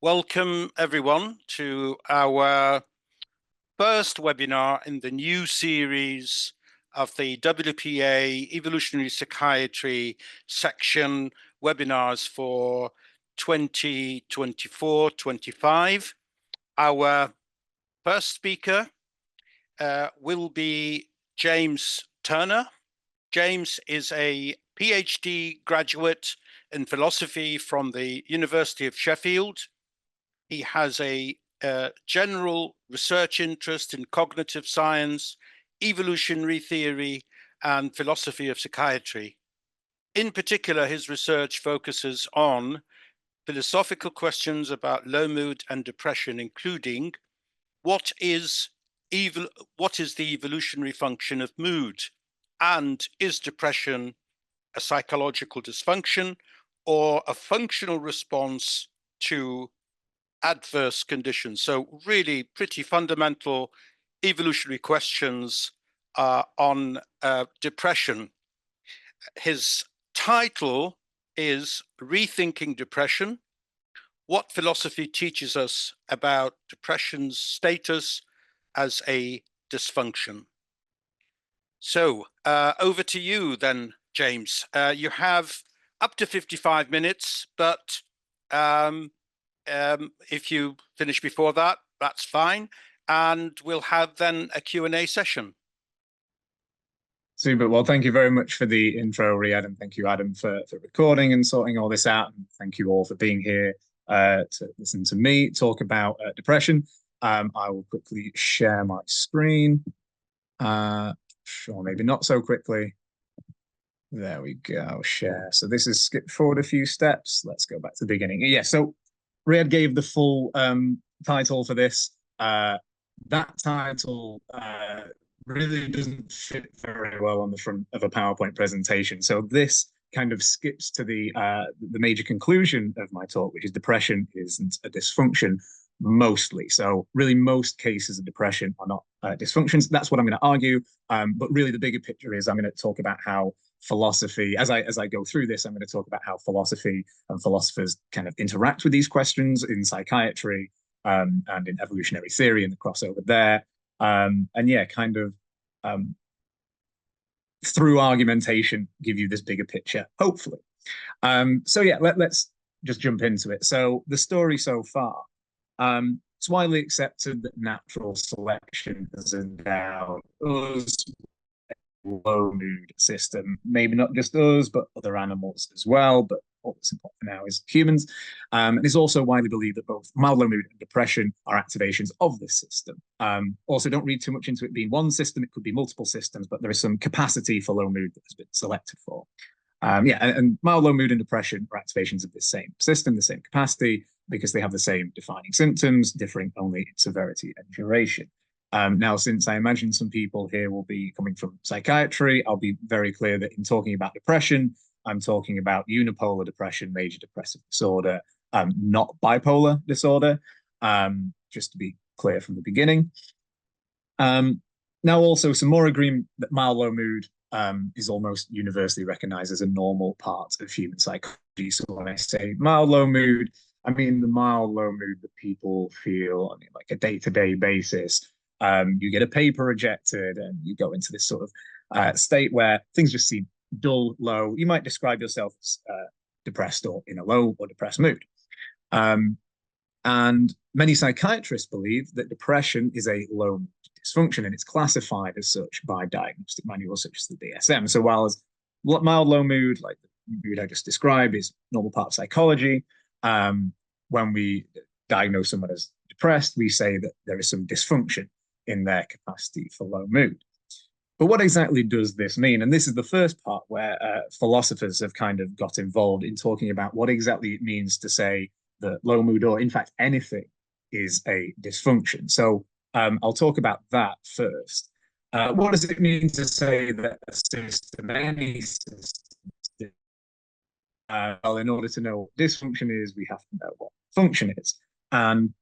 Welcome everyone to our first webinar in the new series of the WPA Evolutionary Psychiatry section webinars for 2024-25. Our first speaker will be James Turner. James is a PhD graduate in philosophy from the University of Sheffield. He has a general research interest in cognitive science, evolutionary theory, and philosophy of psychiatry. In particular, his research focuses on philosophical questions about low mood and depression, including what is the evolutionary function of mood, and is depression a psychological dysfunction or a functional response to adverse conditions? So really pretty fundamental evolutionary questions on depression. His title is Rethinking Depression: What Philosophy Teaches Us About Depression's Status as a Dysfunction. So over to you then, James. You have up to 55 minutes, but if you finish before that, that's fine. And we'll have then a Q&A session. Super. Well, thank you very much for the intro, Riyad, and thank you, Adam, for recording and sorting all this out. And thank you all for being here to listen to me talk about depression. I will quickly share my screen. Sure, maybe not so quickly. There we go, share. So this is skip forward a few steps. Let's go back to the beginning. Yeah, so Riyad gave the full title for this. That title really doesn't fit very well on the front of a PowerPoint presentation. So this kind of skips to the major conclusion of my talk, which is depression isn't a dysfunction mostly. So really most cases of depression are not dysfunctions. That's what I'm going to argue. But really the bigger picture is I'm going to talk about how philosophy, as I go through this, I'm going to talk about how philosophy and philosophers kind of interact with these questions in psychiatry and in evolutionary theory and the crossover there. And yeah, kind of through argumentation, give you this bigger picture, hopefully. So yeah, let's just jump into it. So the story so far, it's widely accepted that natural selection has endowed us low mood system, maybe not just us, but other animals as well. But all that's important now is humans. It's also widely believed that both mild low mood and depression are activations of this system. Also, don't read too much into it being one system. It could be multiple systems, but there is some capacity for low mood that has been selected for. And mild low mood and depression are activations of the same system, the same capacity, because they have the same defining symptoms, differing only in severity and duration. Now, since I imagine some people here will be coming from psychiatry, I'll be very clear that in talking about depression, I'm talking about unipolar depression, major depressive disorder, not bipolar disorder, just to be clear from the beginning. Now, also some more agreement that mild low mood is almost universally recognized as a normal part of human psychology. So when I say mild low mood, I mean the mild low mood that people feel on like a day-to-day basis. You get a paper rejected and you go into this sort of state where things just seem dull, low. You might describe yourself as depressed or in a low or depressed mood. And many psychiatrists believe that depression is a low mood dysfunction, and it's classified as such by diagnostic manuals such as the DSM. So while as mild low mood, like the mood I just described, is normal part of psychology, when we diagnose someone as depressed, we say that there is some dysfunction in their capacity for low mood. But what exactly does this mean? And this is the first part where philosophers have kind of got involved in talking about what exactly it means to say that low mood, or in fact anything, is a dysfunction. So I'll talk about that first. What does it mean to say that a system, any system, well, in order to know what dysfunction is, we have to know what function is. And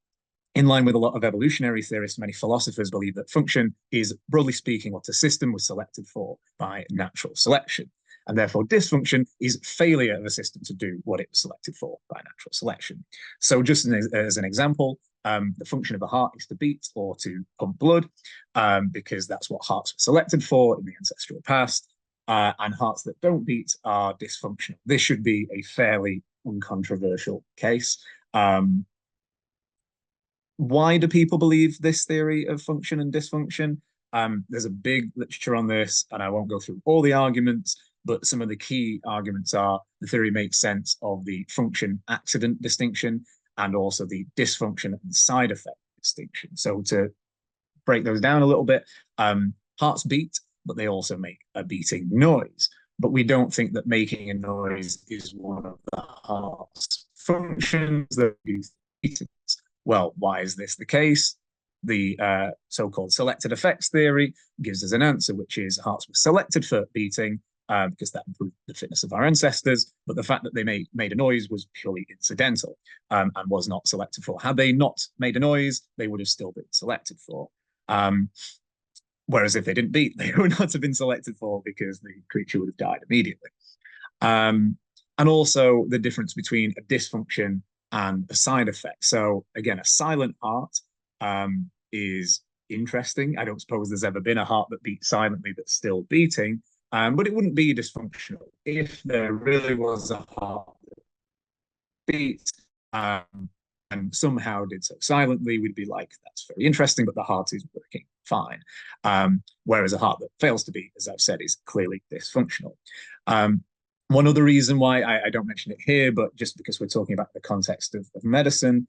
in line with a lot of evolutionary theorists, many philosophers believe that function is, broadly speaking, what a system was selected for by natural selection. And therefore, dysfunction is failure of a system to do what it was selected for by natural selection. So just as an example, the function of a heart is to beat or to pump blood, because that's what hearts were selected for in the ancestral past. And hearts that don't beat are dysfunctional. This should be a fairly uncontroversial case. Why do people believe this theory of function and dysfunction? There's a big literature on this, and I won't go through all the arguments, but some of the key arguments are the theory makes sense of the function-accident distinction and also the dysfunction and side effect distinction. So to break those down a little bit, hearts beat, but they also make a beating noise. But we don't think that making a noise is one of the heart's functions that use beatings. Well, why is this the case? The so-called selected effects theory gives us an answer, which is hearts were selected for beating because that improved the fitness of our ancestors, but the fact that they made a noise was purely incidental and was not selected for. Had they not made a noise, they would have still been selected for. Whereas if they didn't beat, they would not have been selected for because the creature would have died immediately. And also the difference between a dysfunction and a side effect. So again, a silent heart is interesting. I don't suppose there's ever been a heart that beats silently that's still beating, but it wouldn't be dysfunctional. If there really was a heart that beat and somehow did so silently, we'd be like, that's very interesting, but the heart is working fine. Whereas a heart that fails to beat, as I've said, is clearly dysfunctional. One other reason why I don't mention it here, but just because we're talking about the context of medicine,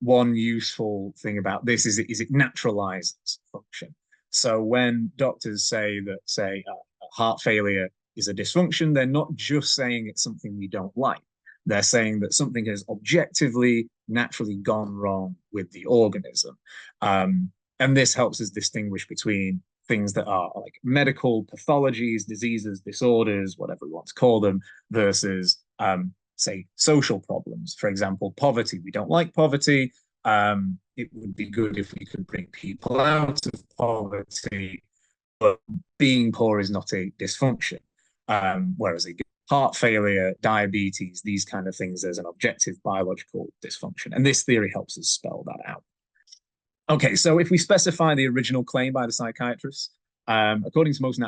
one useful thing about this is it naturalizes function. So when doctors say that, say, heart failure is a dysfunction, they're not just saying it's something we don't like. They're saying that something has objectively, naturally gone wrong with the organism. And this helps us distinguish between things that are like medical pathologies, diseases, disorders, whatever we want to call them, versus, say, social problems. For example, poverty. We don't like poverty. It would be good if we could bring people out of poverty, but being poor is not a dysfunction. Whereas heart failure, diabetes, these kind of things, there's an objective biological dysfunction. And this theory helps us spell that out. Okay, so if we specify the original claim by the psychiatrists, according to most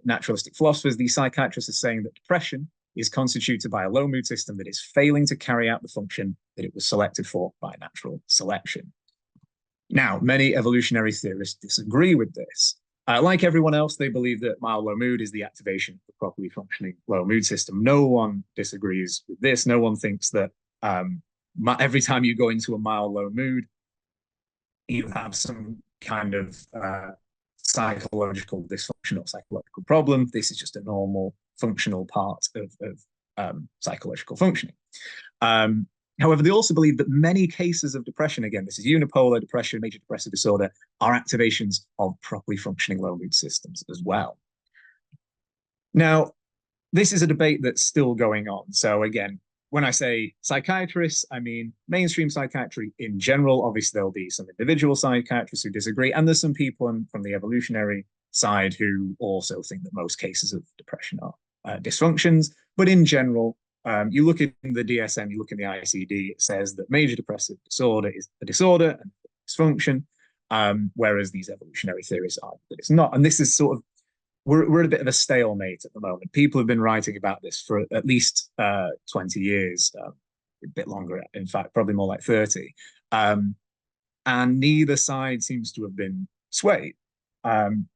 naturalistic philosophers, the psychiatrists are saying that depression is constituted by a low mood system that is failing to carry out the function that it was selected for by natural selection. Now, many evolutionary theorists disagree with this. Like everyone else, they believe that mild low mood is the activation of the properly functioning low mood system. No one disagrees with this. No one thinks that every time you go into a mild low mood, you have some kind of psychological dysfunction or psychological problem. This is just a normal functional part of psychological functioning. However, they also believe that many cases of depression, again, this is unipolar depression, major depressive disorder, are activations of properly functioning low mood systems as well. Now, this is a debate that's still going on. So again, when I say psychiatrists, I mean mainstream psychiatry in general. Obviously, there'll be some individual psychiatrists who disagree, and there's some people from the evolutionary side who also think that most cases of depression are dysfunctions. But in general, you look in the DSM, you look in the ICD, it says that major depressive disorder is a disorder and dysfunction, whereas these evolutionary theories argue that it's not. And this is sort of, we're at a bit of a stalemate at the moment. People have been writing about this for at least 20 years, a bit longer, in fact, probably more like 30. And neither side seems to have been swayed.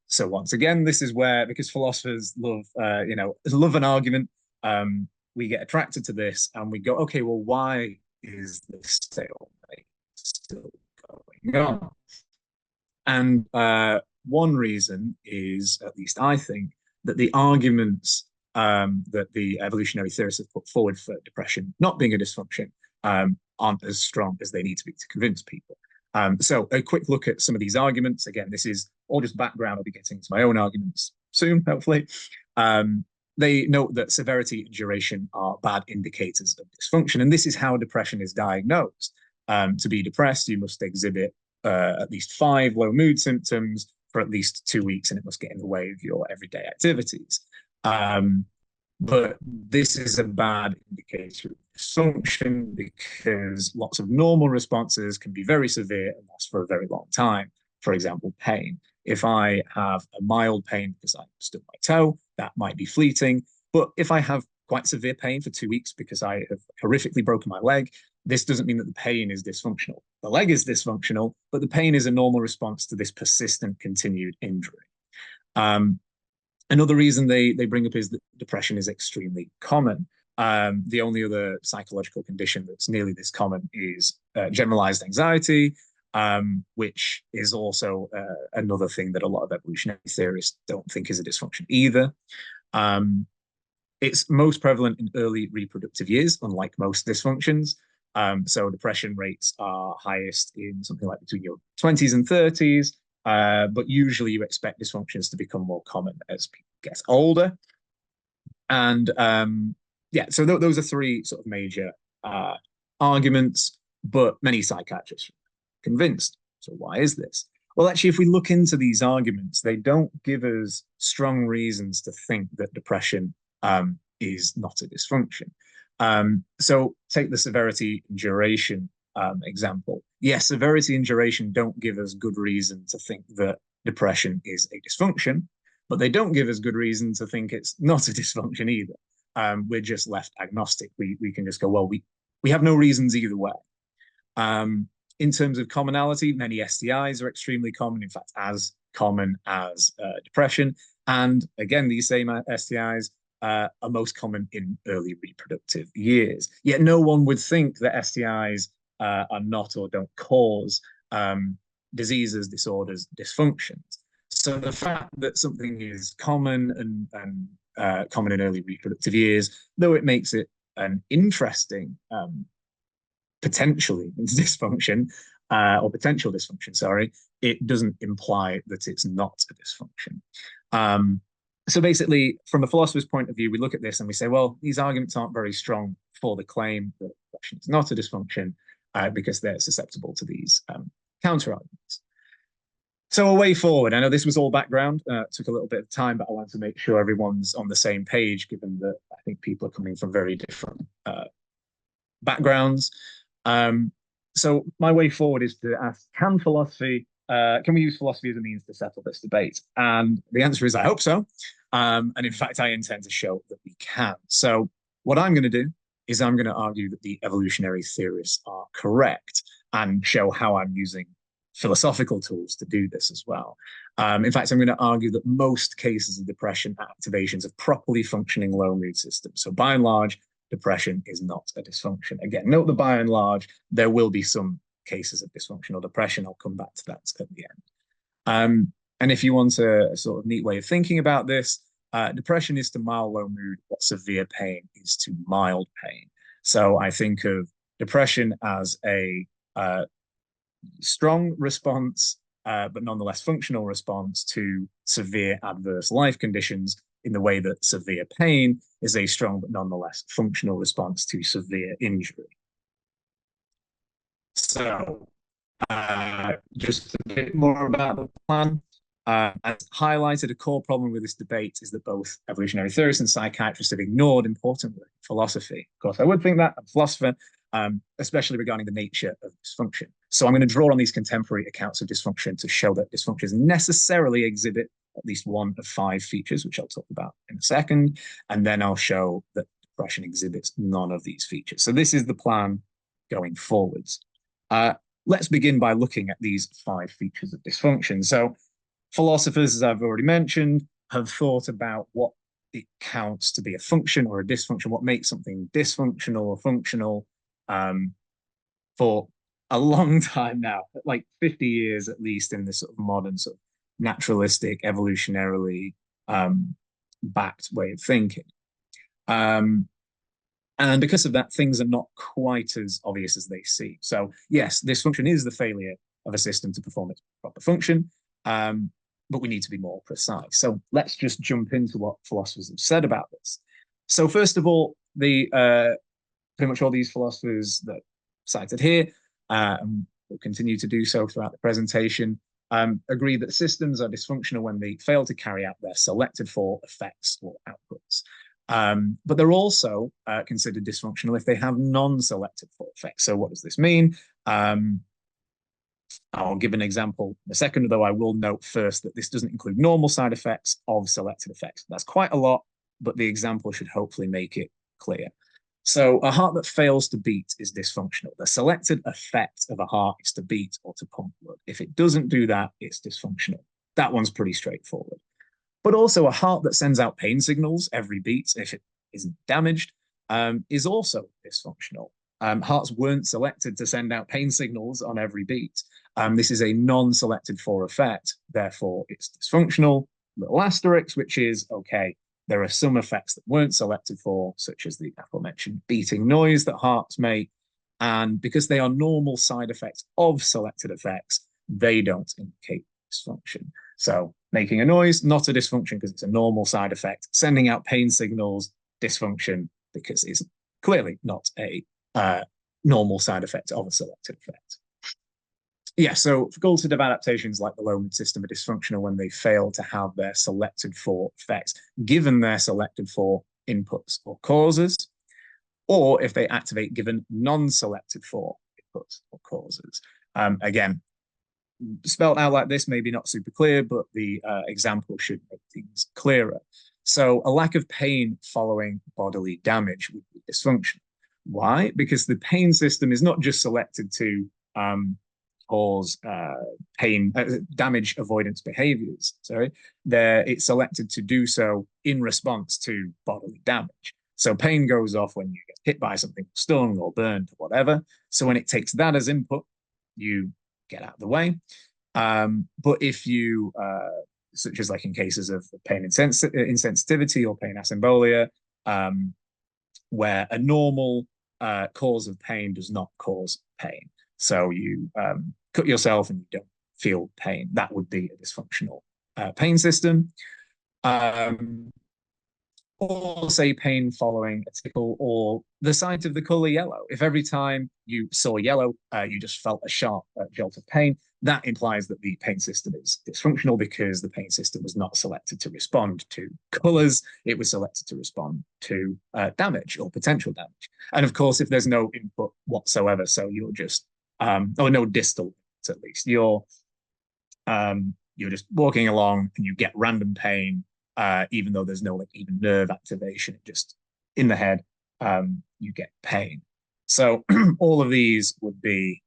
So once again, this is where, because philosophers love, love an argument, we get attracted to this and we go, okay, well, why is this stalemate still going on? And one reason is, at least I think, that the arguments that the evolutionary theorists have put forward for depression not being a dysfunction aren't as strong as they need to be to convince people. So a quick look at some of these arguments. Again, this is all just background. I'll be getting to my own arguments soon, hopefully. They note that severity and duration are bad indicators of dysfunction, and this is how depression is diagnosed. To be depressed, you must exhibit at least 5 low mood symptoms for at least 2 weeks, and it must get in the way of your everyday activities. But this is a bad indicator of dysfunction because lots of normal responses can be very severe and last for a very long time. For example, pain. If I have a mild pain because I stubbed my toe, that might be fleeting. But if I have quite severe pain for 2 weeks because I have horrifically broken my leg, this doesn't mean that the pain is dysfunctional. The leg is dysfunctional, but the pain is a normal response to this persistent continued injury. Another reason they bring up is that depression is extremely common. The only other psychological condition that's nearly this common is generalized anxiety, which is also another thing that a lot of evolutionary theorists don't think is a dysfunction either. It's most prevalent in early reproductive years, unlike most dysfunctions. So depression rates are highest in something like between your 20s and 30s, but usually you expect dysfunctions to become more common as people get older. And yeah, so those are three sort of major arguments, but many psychiatrists are convinced. So why is this? Well, actually, if we look into these arguments, they don't give us strong reasons to think that depression is not a dysfunction. So take the severity and duration example. Yes, severity and duration don't give us good reason to think that depression is a dysfunction, but they don't give us good reason to think it's not a dysfunction either. We're just left agnostic. We can just go, well, we have no reasons either way. In terms of commonality, many STIs are extremely common, in fact, as common as depression. And again, these same STIs are most common in early reproductive years. Yet no one would think that STIs are not or don't cause diseases, disorders, dysfunctions. So the fact that something is common and common in early reproductive years, though it makes it an interesting potentially dysfunction or potential dysfunction, sorry, it doesn't imply that it's not a dysfunction. So basically, from a philosopher's point of view, we look at this and we say, well, these arguments aren't very strong for the claim that depression is not a dysfunction because they're susceptible to these counter-arguments. So a way forward, I know this was all background, took a little bit of time, but I want to make sure everyone's on the same page, given that I think people are coming from very different backgrounds. So my way forward is to ask, can we use philosophy as a means to settle this debate? And the answer is, I hope so. And in fact, I intend to show that we can. So what I'm going to do is I'm going to argue that the evolutionary theorists are correct and show how I'm using philosophical tools to do this as well. In fact, I'm going to argue that most cases of depression are activations of properly functioning low mood systems. So by and large, depression is not a dysfunction. Again, note that by and large, there will be some cases of dysfunctional depression. I'll come back to that at the end. And if you want a sort of neat way of thinking about this, depression is to mild low mood what severe pain is to mild pain. So I think of depression as a strong response, but nonetheless functional response to severe adverse life conditions, in the way that severe pain is a strong but nonetheless functional response to severe injury. So just a bit more about the plan. As highlighted, a core problem with this debate is that both evolutionary theorists and psychiatrists have ignored important work in philosophy. Of course, I would think that, I'm a philosopher, especially regarding the nature of dysfunction. So I'm going to draw on these contemporary accounts of dysfunction to show that dysfunctions necessarily exhibit at least one of 5 features, which I'll talk about in a second. And then I'll show that depression exhibits none of these features. So this is the plan going forwards. Let's begin by looking at these 5 features of dysfunction. So philosophers, as I've already mentioned, have thought about what it counts to be a function or a dysfunction, what makes something dysfunctional or functional for a long time now, like 50 years at least, in this sort of modern sort of naturalistic, evolutionarily backed way of thinking. And because of that, things are not quite as obvious as they seem. So yes, dysfunction is the failure of a system to perform its proper function, but we need to be more precise. So let's just jump into what philosophers have said about this. So first of all, pretty much all these philosophers that cited here, and will continue to do so throughout the presentation, agree that systems are dysfunctional when they fail to carry out their selected for effects or outputs. But they're also considered dysfunctional if they have non-selected for effects. So what does this mean? I'll give an example in a second, though I will note first that this doesn't include normal side effects of selected effects. That's quite a lot, but the example should hopefully make it clear. So a heart that fails to beat is dysfunctional. The selected effect of a heart is to beat or to pump blood. If it doesn't do that, it's dysfunctional. That one's pretty straightforward. But also a heart that sends out pain signals every beat, if it isn't damaged, is also dysfunctional. Hearts weren't selected to send out pain signals on every beat. This is a non-selected for effect, therefore it's dysfunctional. Little asterisk, which is, okay, there are some effects that weren't selected for, such as the aforementioned beating noise that hearts make, and because they are normal side effects of selected effects, they don't indicate dysfunction. So making a noise, not a dysfunction because it's a normal side effect. Sending out pain signals, dysfunction because it's clearly not a normal side effect of a selected effect. Yeah, so facultative adaptations like the low mid system are dysfunctional when they fail to have their selected for effects, given their selected for inputs or causes, or if they activate given non-selected for inputs or causes. Again, spelled out like this, maybe not super clear, but the example should make things clearer. So a lack of pain following bodily damage would be dysfunctional. Why? Because the pain system is not just selected to cause pain, damage avoidance behaviors. Sorry, it's selected to do so in response to bodily damage. So pain goes off when you get hit by something, stung or burned or whatever. So when it takes that as input, you get out of the way. But if you, such as like in cases of pain insensitivity or pain asymbolia, where a normal cause of pain does not cause pain. So you cut yourself and you don't feel pain. That would be a dysfunctional pain system. Or say pain following a tickle or the sight of the color yellow. If every time you saw yellow, you just felt a sharp jolt of pain, that implies that the pain system is dysfunctional because the pain system was not selected to respond to colors. It was selected to respond to damage or potential damage. And of course, if there's no input whatsoever, so you're just, or no distal at least, you're just walking along and you get random pain, even though there's no like even nerve activation, just in the head, you get pain. So all of these would be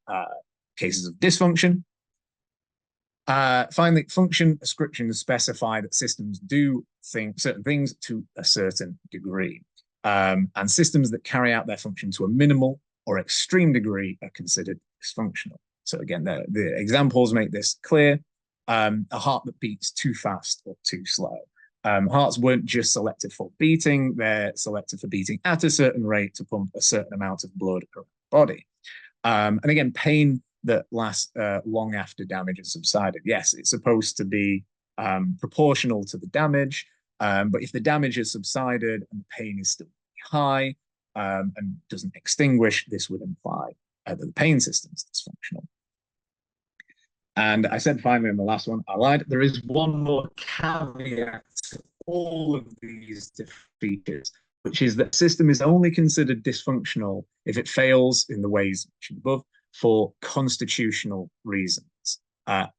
cases of dysfunction. Finally, function descriptions specify that systems do certain things to a certain degree. And systems that carry out their function to a minimal or extreme degree are considered dysfunctional. So again, the examples make this clear. A heart that beats too fast or too slow. Hearts weren't just selected for beating, they're selected for beating at a certain rate to pump a certain amount of blood around the body. And again, pain that lasts long after damage has subsided. Yes, it's supposed to be proportional to the damage, but if the damage has subsided and the pain is still high and doesn't extinguish, this would imply that the pain system is dysfunctional. And I said finally in the last one, I lied, there is one more caveat to all of these features, which is that the system is only considered dysfunctional if it fails in the ways mentioned above for constitutional reasons,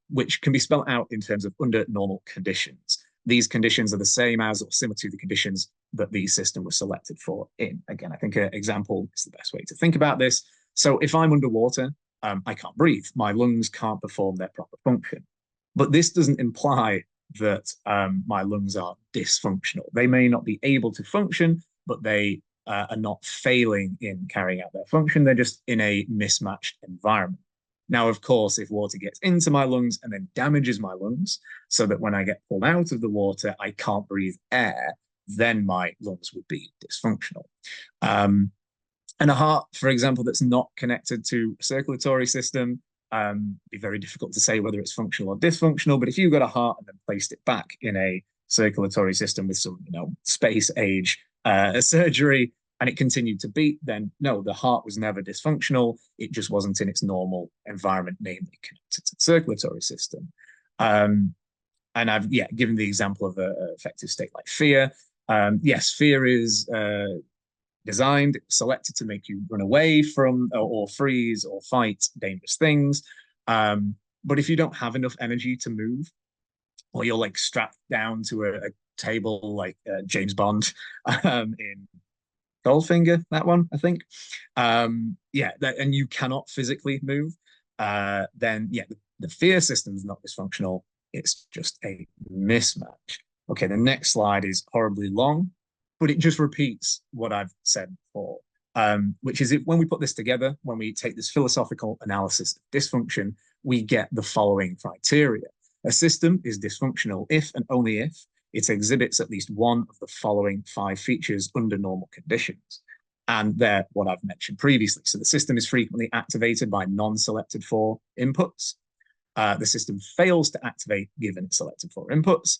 which can be spelled out in terms of under normal conditions. These conditions are the same as or similar to the conditions that the system was selected for in. Again, I think an example is the best way to think about this. So if I'm underwater, I can't breathe. My lungs can't perform their proper function. But this doesn't imply that my lungs are dysfunctional. They may not be able to function, but they are not failing in carrying out their function. They're just in a mismatched environment. Now, of course, if water gets into my lungs and then damages my lungs, so that when I get pulled out of the water, I can't breathe air, then my lungs would be dysfunctional. And a heart, for example, that's not connected to a circulatory system, be very difficult to say whether it's functional or dysfunctional. But if you got a heart and then placed it back in a circulatory system with some, space age surgery, and it continued to beat, then no, the heart was never dysfunctional. It just wasn't in its normal environment, namely connected to the circulatory system. And I've given the example of an affective state like fear. Yes, fear is designed, selected to make you run away from or freeze or fight dangerous things. But if you don't have enough energy to move, or you're like strapped down to a table like James Bond in Goldfinger, that one, I think. Yeah, and you cannot physically move, then yeah, the fear system is not dysfunctional. It's just a mismatch. Okay, the next slide is horribly long, but it just repeats what I've said before, which is when we put this together, when we take this philosophical analysis of dysfunction, we get the following criteria. A system is dysfunctional if and only if it exhibits at least one of the following 5 features under normal conditions. And they're what I've mentioned previously. So the system is frequently activated by non-selected for inputs. The system fails to activate given its selected for inputs.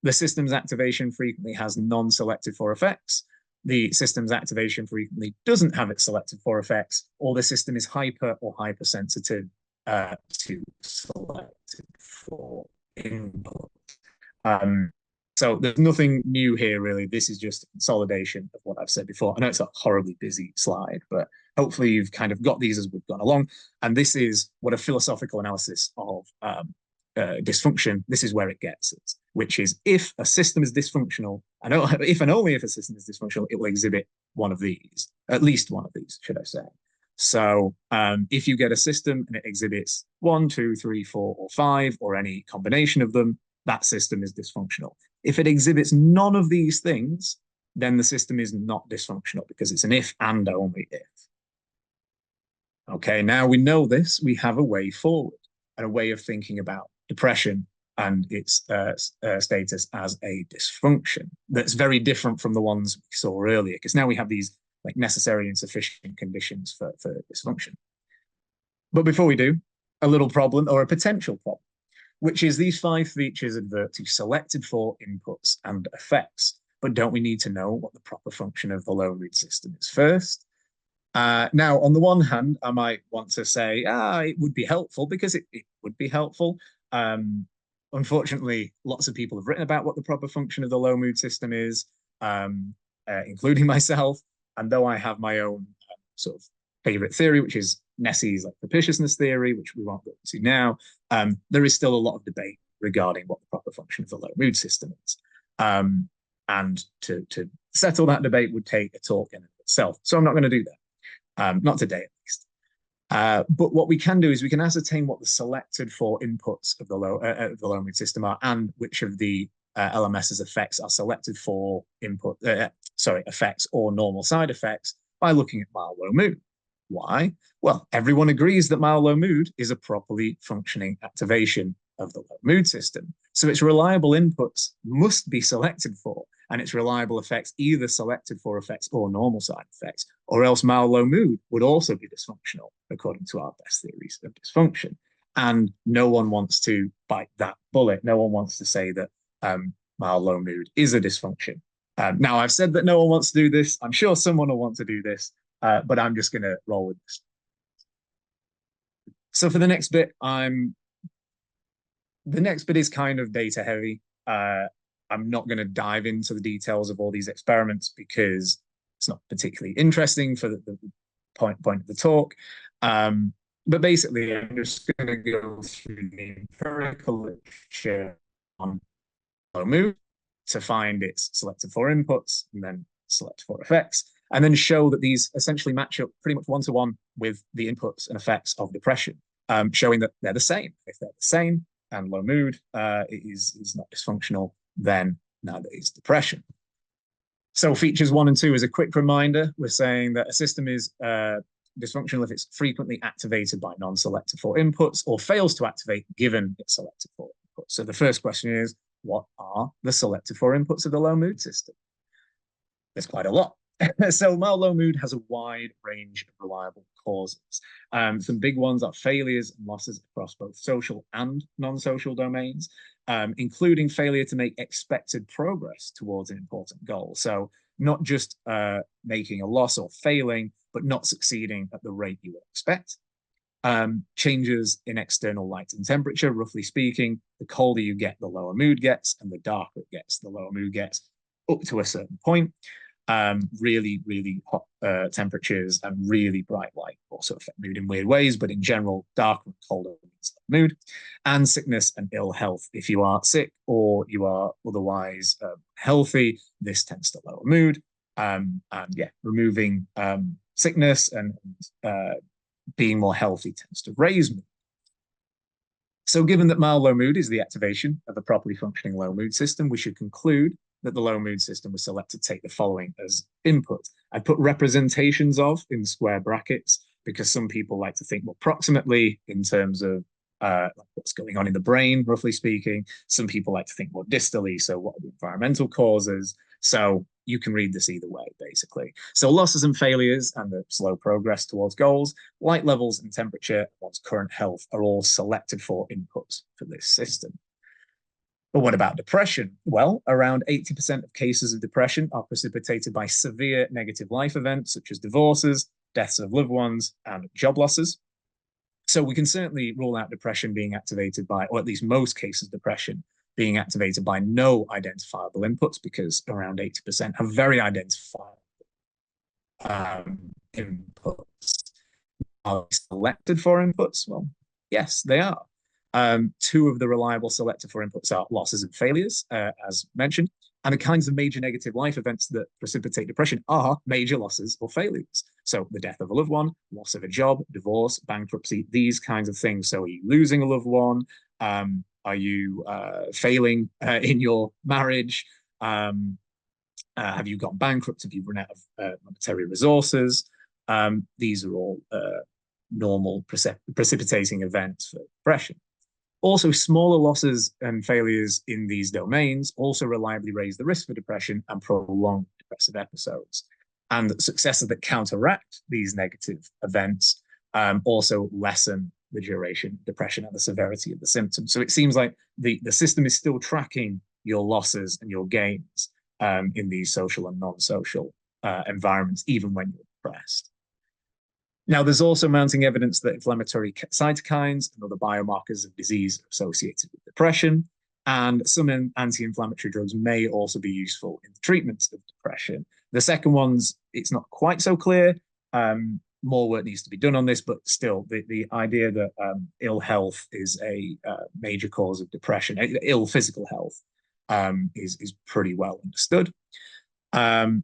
The system's activation frequently has non-selected for effects. The system's activation frequently doesn't have its selected for effects, or the system is hyper or hypersensitive to selected for input. So there's nothing new here, really. This is just a consolidation of what I've said before. I know it's a horribly busy slide, but hopefully you've kind of got these as we've gone along. And this is what a philosophical analysis of dysfunction, this is where it gets us, which is if a system is dysfunctional, if and only if a system is dysfunctional, it will exhibit one of these, at least one of these, should I say. So if you get a system and it exhibits 1, 2, 3, 4, or 5, or any combination of them, that system is dysfunctional. If it exhibits none of these things, then the system is not dysfunctional because it's an if and only if. Okay, now we know this, we have a way forward and a way of thinking about depression and its status as a dysfunction that's very different from the ones we saw earlier, because now we have these like necessary and sufficient conditions for dysfunction. But before we do, a little problem or a potential problem, which is these 5 features advert to selected for inputs and effects. But don't we need to know what the proper function of the low mood system is first? Now, on the one hand, I might want to say, it would be helpful because it would be helpful. Unfortunately, lots of people have written about what the proper function of the low mood system is, including myself. And though I have my own sort of favorite theory, which is Nessie's like propitiousness theory, which we won't go into now, there is still a lot of debate regarding what the proper function of the low mood system is. And to settle that debate would take a talk in itself. So I'm not going to do that, not today at least. But what we can do is we can ascertain what the selected for inputs of the low mood system are and which of the LMS's effects are selected for effects or normal side effects by looking at mild low mood. Why? Well, everyone agrees that mild low mood is a properly functioning activation of the low mood system. So its reliable inputs must be selected for, and its reliable effects either selected for effects or normal side effects, or else mild low mood would also be dysfunctional, according to our best theories of dysfunction. And no one wants to bite that bullet. No one wants to say that mild low mood is a dysfunction. Now, I've said that no one wants to do this. I'm sure someone will want to do this, but I'm just going to roll with this. So for the next bit, the next bit is kind of data heavy. I'm not going to dive into the details of all these experiments because it's not particularly interesting for the point of the talk. But basically, I'm just going to go through the empirical literature on low mood to find its selected for inputs and then select for effects, and then show that these essentially match up pretty much one-to-one with the inputs and effects of depression, showing that they're the same. If they're the same and low mood is not dysfunctional, then now there is depression. So features 1 and 2 is a quick reminder. We're saying that a system is dysfunctional if it's frequently activated by non-selected for inputs or fails to activate given it's selected for inputs. So the first question is, what are the selected for inputs of the low mood system? There's quite a lot. So mild low mood has a wide range of reliable causes. Some big ones are failures and losses across both social and non-social domains, including failure to make expected progress towards an important goal. So not just making a loss or failing, but not succeeding at the rate you would expect. Changes in external light and temperature, roughly speaking, the colder you get, the lower mood gets, and the darker it gets, the lower mood gets. up to a certain point. Really, really hot temperatures and really bright light also affect mood in weird ways, but in general, darker and colder means mood. And sickness and ill health. If you are sick or you are otherwise healthy, this tends to lower mood. And yeah, removing sickness and being more healthy tends to raise mood. So given that mild low mood is the activation of a properly functioning low mood system, we should conclude that the low mood system was selected to take the following as input. I put representations of in square brackets because some people like to think more proximately in terms of what's going on in the brain, roughly speaking. Some people like to think more distally, so what are the environmental causes? So you can read this either way, basically. So losses and failures and the slow progress towards goals, light levels and temperature, and one's current health are all selected for inputs for this system. But what about depression? Well, around 80% of cases of depression are precipitated by severe negative life events, such as divorces, deaths of loved ones, and job losses. So we can certainly rule out depression being activated by, or at least most cases of depression being activated by no identifiable inputs, because around 80% have very identifiable inputs. Are they selected for inputs? Well, yes, they are. Two of the reliable selected for inputs are losses and failures, as mentioned, and the kinds of major negative life events that precipitate depression are major losses or failures. So the death of a loved one, loss of a job, divorce, bankruptcy, these kinds of things. So are you losing a loved one? Are you failing in your marriage? Have you gone bankrupt? Have you run out of monetary resources? These are all normal precipitating events for depression. Also, smaller losses and failures in these domains also reliably raise the risk for depression and prolong depressive episodes. And successes that counteract these negative events also lessen the duration of depression and the severity of the symptoms. So it seems like the system is still tracking your losses and your gains in these social and non-social environments, even when you're depressed. Now, there's also mounting evidence that inflammatory cytokines and other biomarkers of disease are associated with depression, and some anti-inflammatory drugs may also be useful in the treatment of depression. The second one's, it's not quite so clear. More work needs to be done on this, but still, the idea that ill health is a major cause of depression, ill physical health, is pretty well understood.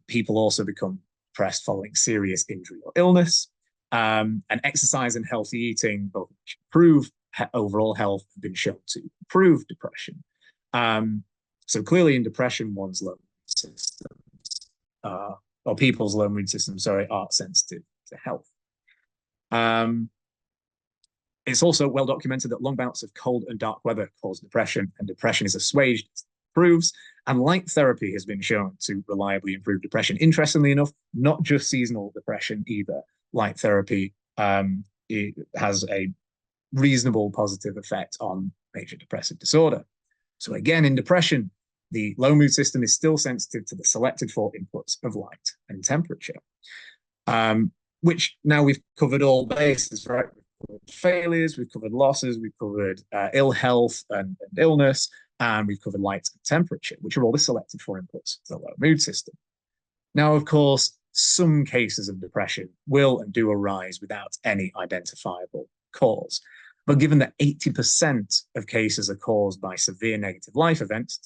People also become depressed following serious injury or illness. And exercise and healthy eating both improve overall health, have been shown to improve depression. So clearly in depression, one's low mood systems, or people's low mood systems, sorry, are sensitive to health. It's also well documented that long bouts of cold and dark weather cause depression, and depression is assuaged, improves, and light therapy has been shown to reliably improve depression. Interestingly enough, not just seasonal depression either. Light therapy it has a reasonable positive effect on major depressive disorder. So again, in depression, the low mood system is still sensitive to the selected for inputs of light and temperature, which now we've covered all bases, right? We've covered failures, we've covered losses, we've covered ill health and illness, and we've covered light and temperature, which are all the selected for inputs of the low mood system. Now, of course, some cases of depression will and do arise without any identifiable cause. But given that 80% of cases are caused by severe negative life events,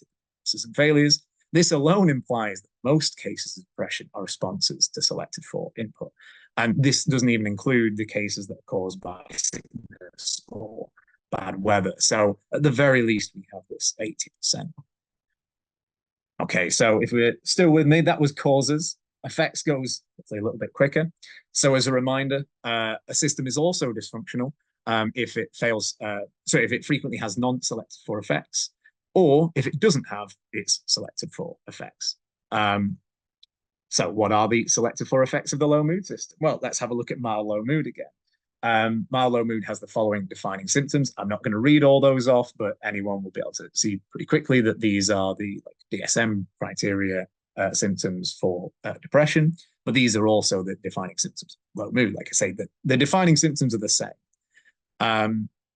losses and failures, this alone implies that most cases of depression are responses to selected for input. And this doesn't even include the cases that are caused by sickness or bad weather. So at the very least, we have this 80%. Okay, so if we're still with me, that was causes. Effects goes hopefully a little bit quicker. So as a reminder, a system is also dysfunctional if it fails, if it frequently has non-selected for effects, or if it doesn't have its selected for effects. So what are the selected for effects of the low mood system? Well, let's have a look at mild low mood again. Mild low mood has the following defining symptoms. I'm not going to read all those off, but anyone will be able to see pretty quickly that these are the DSM criteria symptoms for depression, but these are also the defining symptoms of low mood. Like I say, the defining symptoms are the same.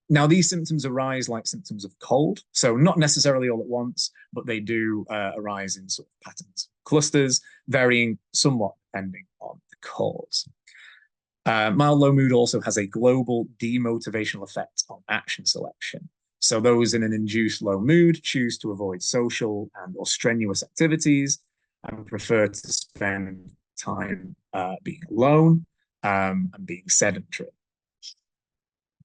Now, these symptoms arise like symptoms of cold, so not necessarily all at once, but they do arise in sort of patterns, clusters, varying somewhat depending on the cause. Mild low mood also has a global demotivational effect on action selection. So those in an induced low mood choose to avoid social and or strenuous activities and prefer to spend time being alone and being sedentary.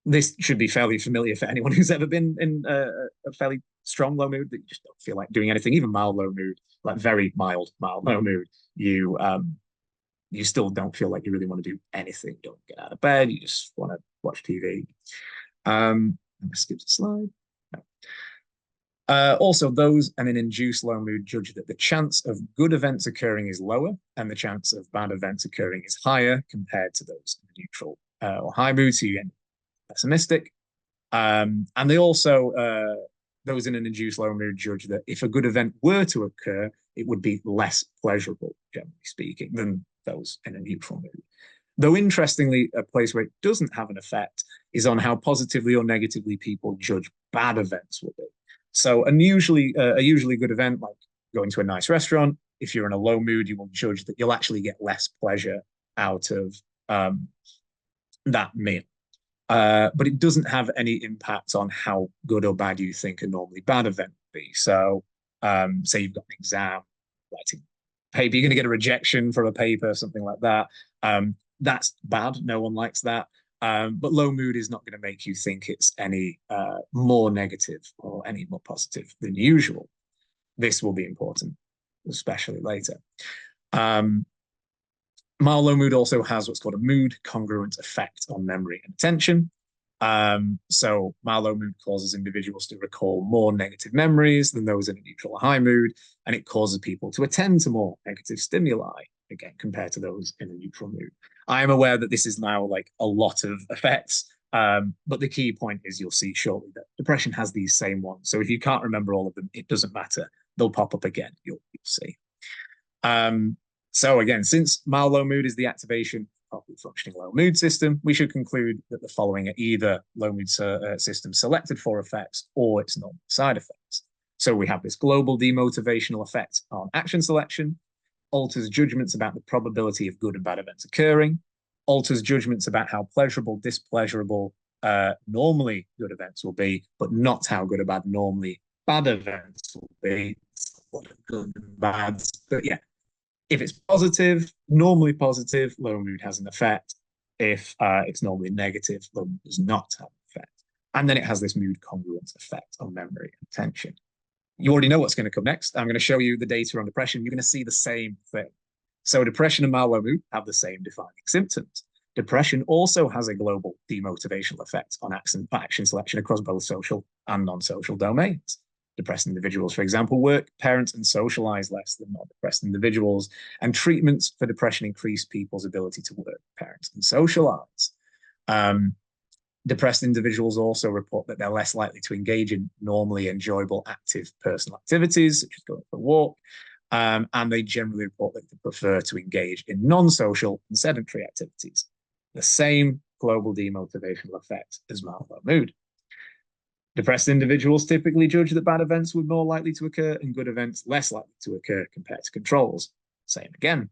This should be fairly familiar for anyone who's ever been in a fairly strong low mood, that you just don't feel like doing anything. Even mild low mood, like very mild low mood, you still don't feel like you really want to do anything. You don't get out of bed. You just want to watch TV. Let me skip the slide. No. Also, those in an induced low mood judge that the chance of good events occurring is lower and the chance of bad events occurring is higher compared to those in the neutral or high mood. So you get pessimistic. And they also, those in an induced low mood judge that if a good event were to occur, it would be less pleasurable, generally speaking, than those in a neutral mood. Though interestingly, a place where it doesn't have an effect is on how positively or negatively people judge bad events will be. So a usually good event, like going to a nice restaurant, if you're in a low mood, you will judge that you'll actually get less pleasure out of that meal. But it doesn't have any impact on how good or bad you think a normally bad event would be. So say you've got an exam, writing paper, you're going to get a rejection from a paper, something like that. That's bad. No one likes that. But low mood is not going to make you think it's any more negative or any more positive than usual. This will be important, especially later. Mild low mood also has what's called a mood congruent effect on memory and attention. So mild low mood causes individuals to recall more negative memories than those in a neutral or high mood, and it causes people to attend to more negative stimuli, again, compared to those in a neutral mood. I am aware that this is now like a lot of effects, but the key point is you'll see shortly that depression has these same ones. So if you can't remember all of them, it doesn't matter. They'll pop up again, you'll see. So again, since mild low mood is the activation of the properly functioning low mood system, we should conclude that the following are either low mood systems selected for effects or its normal side effects. So we have this global demotivational effect on action selection, alters judgments about the probability of good and bad events occurring, alters judgments about how pleasurable, displeasurable normally good events will be, but not how good or bad normally bad events will be. It's a lot of good and bad, but yeah. If it's positive, normally positive, low mood has an effect. If it's normally negative, low mood does not have an effect. And then it has this mood congruence effect on memory and attention. You already know what's going to come next. I'm going to show you the data on depression. You're going to see the same thing. So depression and mild low mood have the same defining symptoms. Depression also has a global demotivational effect on action selection across both social and non-social domains. Depressed individuals, for example, work, parent, and socialize less than non-depressed individuals, and treatments for depression increase people's ability to work, parent, and socialize. Depressed individuals also report that they're less likely to engage in normally enjoyable, active personal activities, such as going for a walk, and they generally report that they prefer to engage in non-social and sedentary activities. The same global demotivational effect as mild low mood. Depressed individuals typically judge that bad events were more likely to occur and good events less likely to occur compared to controls. Same again.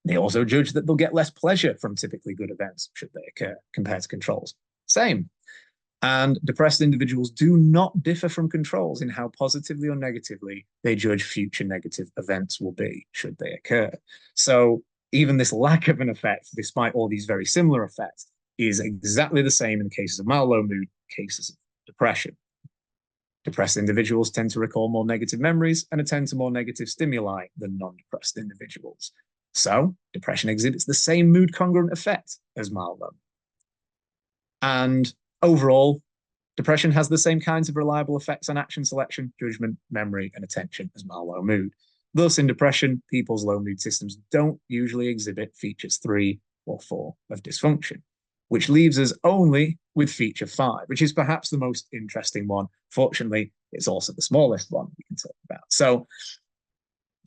They also judge that they'll get less pleasure from typically good events should they occur compared to controls. Same. And depressed individuals do not differ from controls in how positively or negatively they judge future negative events will be should they occur. So even this lack of an effect, despite all these very similar effects, is exactly the same in cases of mild low mood, cases of depression. Depressed individuals tend to recall more negative memories and attend to more negative stimuli than non-depressed individuals. So depression exhibits the same mood congruent effect as mild low. And overall, depression has the same kinds of reliable effects on action selection, judgment, memory, and attention as mild low mood. Thus, in depression, people's low mood systems don't usually exhibit features 3 or 4 of dysfunction, which leaves us only with feature 5, which is perhaps the most interesting one. Fortunately, it's also the smallest one we can talk about. So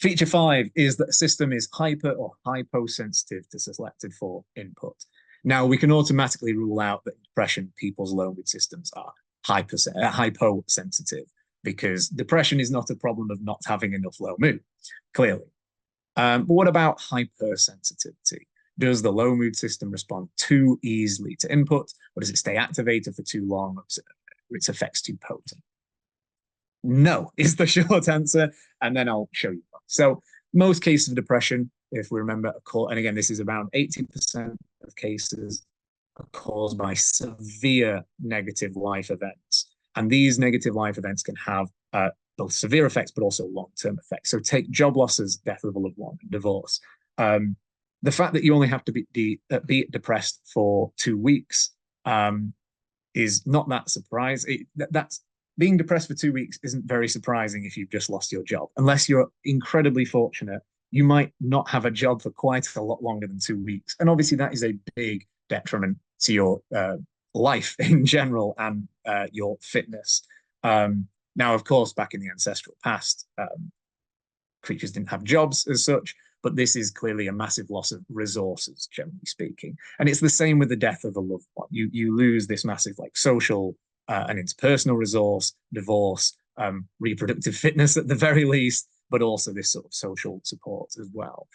feature 5 is that a system is hyper or hyposensitive to selected for input. Now, we can automatically rule out that in depression, people's low mood systems are hyposensitive, because depression is not a problem of not having enough low mood, clearly. But what about hypersensitivity? Does the low mood system respond too easily to input, or does it stay activated for too long, or its effects too potent? No is the short answer, and then I'll show you why. So most cases of depression, if we remember, and again, this is around 80% of cases, are caused by severe negative life events. And these negative life events can have both severe effects, but also long-term effects. So take job losses, death of a loved one, divorce. The fact that you only have to be depressed for 2 weeks is not that surprising. That's being depressed for 2 weeks isn't very surprising if you've just lost your job. Unless you're incredibly fortunate, you might not have a job for quite a lot longer than 2 weeks. And obviously that is a big detriment to your life in general and your fitness. Now, of course, back in the ancestral past, creatures didn't have jobs as such, but this is clearly a massive loss of resources, generally speaking. And it's the same with the death of a loved one. You lose this massive like social and interpersonal resource, divorce, reproductive fitness at the very least, but also this sort of social support as well.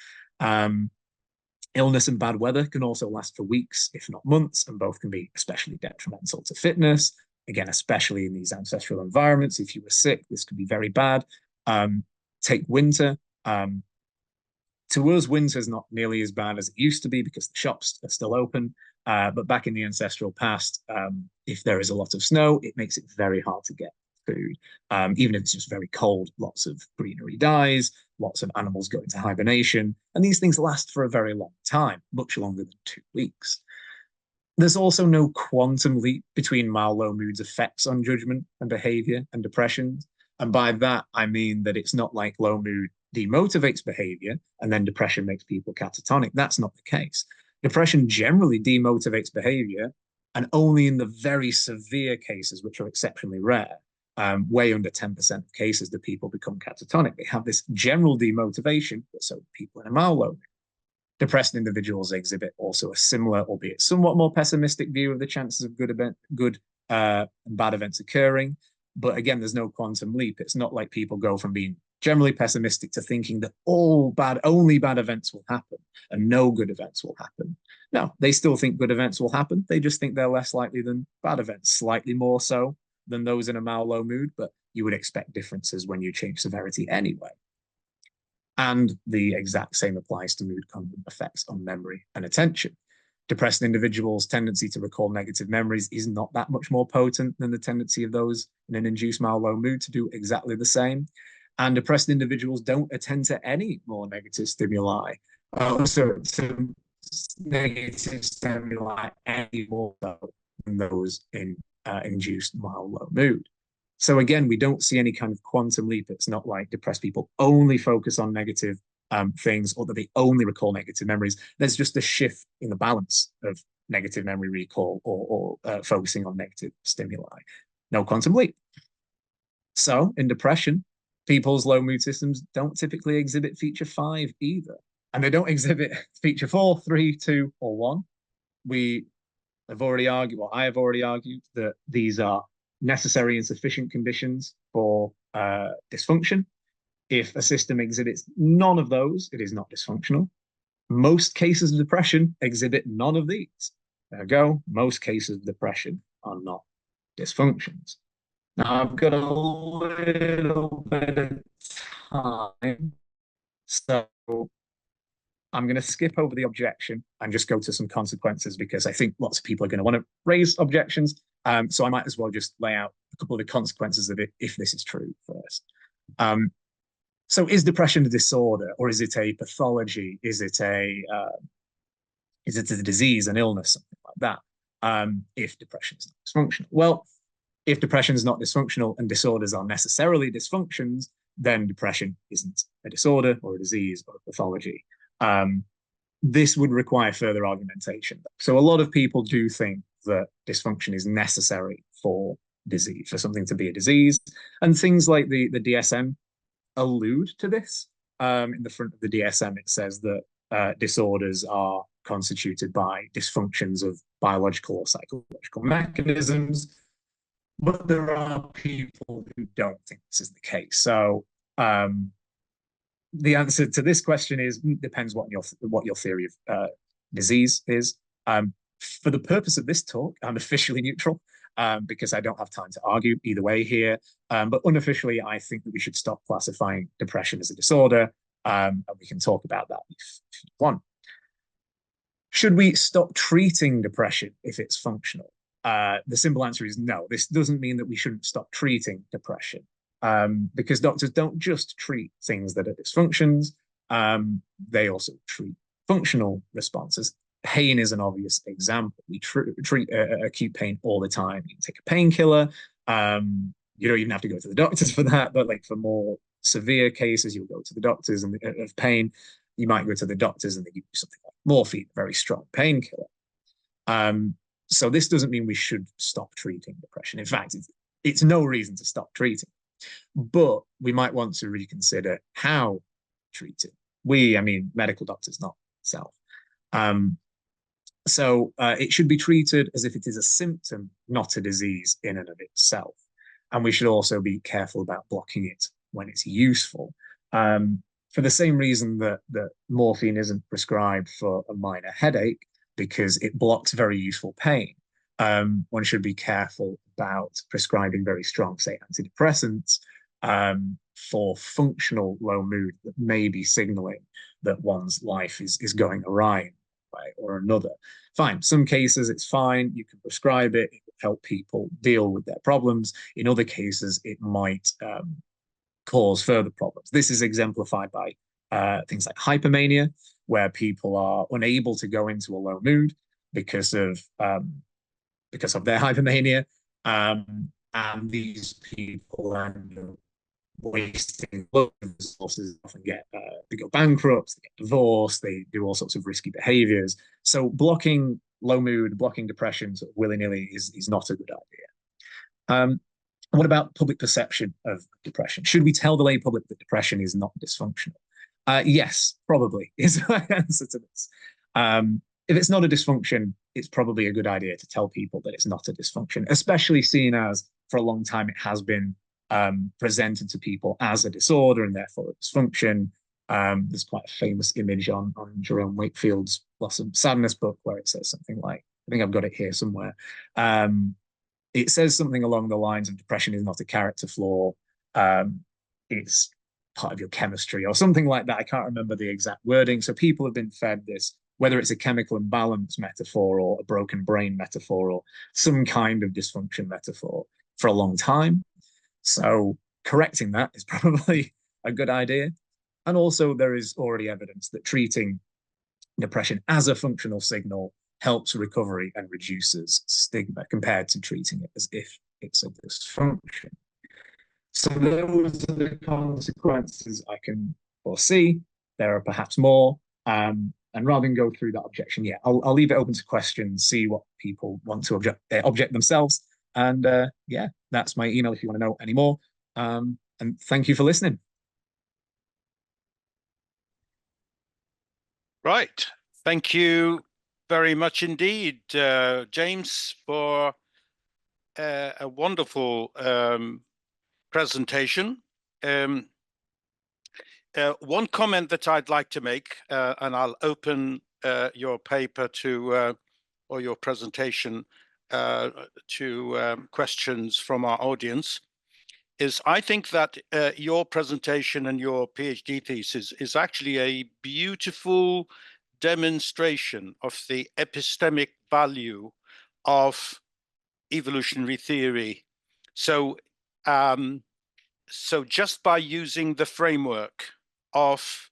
Illness and bad weather can also last for weeks, if not months, and both can be especially detrimental to fitness. Again, especially in these ancestral environments, if you were sick, this could be very bad. Take winter. To us, winter is not nearly as bad as it used to be because the shops are still open. But back in the ancestral past, if there is a lot of snow, it makes it very hard to get food. Even if it's just very cold, lots of greenery dies, lots of animals go into hibernation, and these things last for a very long time, much longer than 2 weeks. There's also no quantum leap between mild low mood's effects on judgment and behavior and depression. And by that, I mean that it's not like low mood demotivates behavior and then depression makes people catatonic. That's not the case. Depression generally demotivates behavior, and only in the very severe cases, which are exceptionally rare, way under 10% of cases do people become catatonic. They have this general demotivation, but so do people in a mild low mood. Depressed individuals exhibit also a similar, albeit somewhat more pessimistic view of the chances of good and bad events occurring. But again, there's no quantum leap. It's not like people go from being generally pessimistic to thinking that only bad events will happen and no good events will happen. No, they still think good events will happen. They just think they're less likely than bad events, slightly more so than those in a mild low mood, but you would expect differences when you change severity anyway. And the exact same applies to mood content effects on memory and attention. Depressed individuals' tendency to recall negative memories is not that much more potent than the tendency of those in an induced mild low mood to do exactly the same. And depressed individuals don't attend to any more negative stimuli. To negative stimuli any more so than those in induced mild low mood. So again, we don't see any kind of quantum leap. It's not like depressed people only focus on negative things, or that they only recall negative memories. There's just a shift in the balance of negative memory recall or focusing on negative stimuli. No quantum leap. So in depression, people's low mood systems don't typically exhibit feature 5 either. And they don't exhibit feature 4, 3, 2, or 1. I have already argued that these are necessary and sufficient conditions for dysfunction. If a system exhibits none of those, it is not dysfunctional. Most cases of depression exhibit none of these. There we go. Most cases of depression are not dysfunctions. Now, I've got a little bit of time, so I'm going to skip over the objection and just go to some consequences, because I think lots of people are going to want to raise objections. So I might as well just lay out a couple of the consequences of it if this is true first. So is depression a disorder, or is it a pathology? Is it a disease, an illness, something like that? If depression is not dysfunctional. Well, if depression is not dysfunctional and disorders are necessarily dysfunctions, then depression isn't a disorder or a disease or a pathology. This would require further argumentation. So a lot of people do think that dysfunction is necessary for disease, for something to be a disease. And things like the DSM allude to this. In the front of the DSM, it says that disorders are constituted by dysfunctions of biological or psychological mechanisms, but there are people who don't think this is the case. So the answer to this question is depends what your theory of disease is. For the purpose of this talk, I'm officially neutral because I don't have time to argue either way here. But unofficially, I think that we should stop classifying depression as a disorder, and we can talk about that if you want. Should we stop treating depression if it's functional? The simple answer is no. This doesn't mean that we shouldn't stop treating depression because doctors don't just treat things that are dysfunctions. They also treat functional responses. Pain is an obvious example. We treat acute pain all the time. You can take a painkiller. You don't even have to go to the doctors for that, but like for more severe cases, you'll go to the doctors of pain. You might go to the doctors and they give you something like morphine, a very strong painkiller. So this doesn't mean we should stop treating depression. In fact, it's no reason to stop treating. But we might want to reconsider how to treat it. I mean, medical doctors, not self. So it should be treated as if it is a symptom, not a disease in and of itself. And we should also be careful about blocking it when it's useful. For the same reason that morphine isn't prescribed for a minor headache, because it blocks very useful pain. One should be careful about prescribing very strong, say, antidepressants for functional low mood that may be signaling that one's life is going awry in one way or another. Fine, some cases it's fine, you can prescribe it, it will help people deal with their problems. In other cases, it might cause further problems. This is exemplified by things like hypomania, where people are unable to go into a low mood because of their hypomania, and these people end up wasting resources. Often they go bankrupt, they get divorced, they do all sorts of risky behaviors. So blocking low mood, blocking depression sort of willy-nilly is not a good idea. What about public perception of depression? Should we tell the lay public that depression is not dysfunctional? Yes, probably is my answer to this. If it's not a dysfunction, it's probably a good idea to tell people that it's not a dysfunction, especially seeing as for a long time it has been presented to people as a disorder and therefore a dysfunction. There's quite a famous image on Jerome Wakefield's Blossom Sadness book where it says something like, I think I've got it here somewhere. It says something along the lines of depression is not a character flaw. It's part of your chemistry or something like that. I can't remember the exact wording. So people have been fed this, whether it's a chemical imbalance metaphor or a broken brain metaphor or some kind of dysfunction metaphor for a long time. So correcting that is probably a good idea. And also there is already evidence that treating depression as a functional signal helps recovery and reduces stigma compared to treating it as if it's a dysfunction. So those are the consequences I can foresee. There are perhaps more. And rather than go through that objection, I'll leave it open to questions, see what people want to object themselves. And that's my email if you want to know any more. And thank you for listening. Right. Thank you very much indeed, James, for a wonderful presentation. One comment that I'd like to make, and I'll open your paper to, or your presentation to questions from our audience, is I think that your presentation and your PhD thesis is actually a beautiful demonstration of the epistemic value of evolutionary theory. So, so just by using the framework of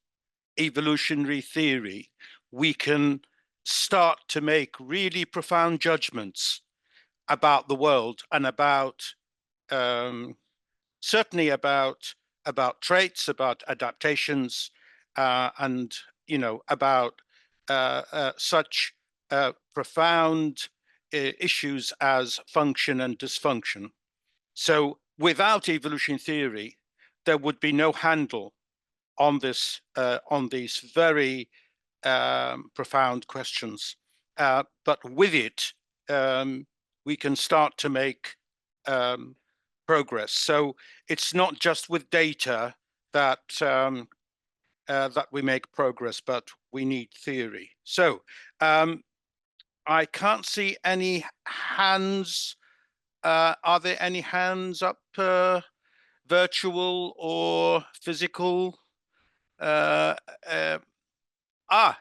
evolutionary theory, we can start to make really profound judgments about the world and about certainly about traits, about adaptations, and about such profound issues as function and dysfunction. So without evolution theory, there would be no handle on this on these very profound questions. But with it, we can start to make progress. So it's not just with data that that we make progress, but we need theory. So I can't see any hands. Are there any hands up, virtual or physical?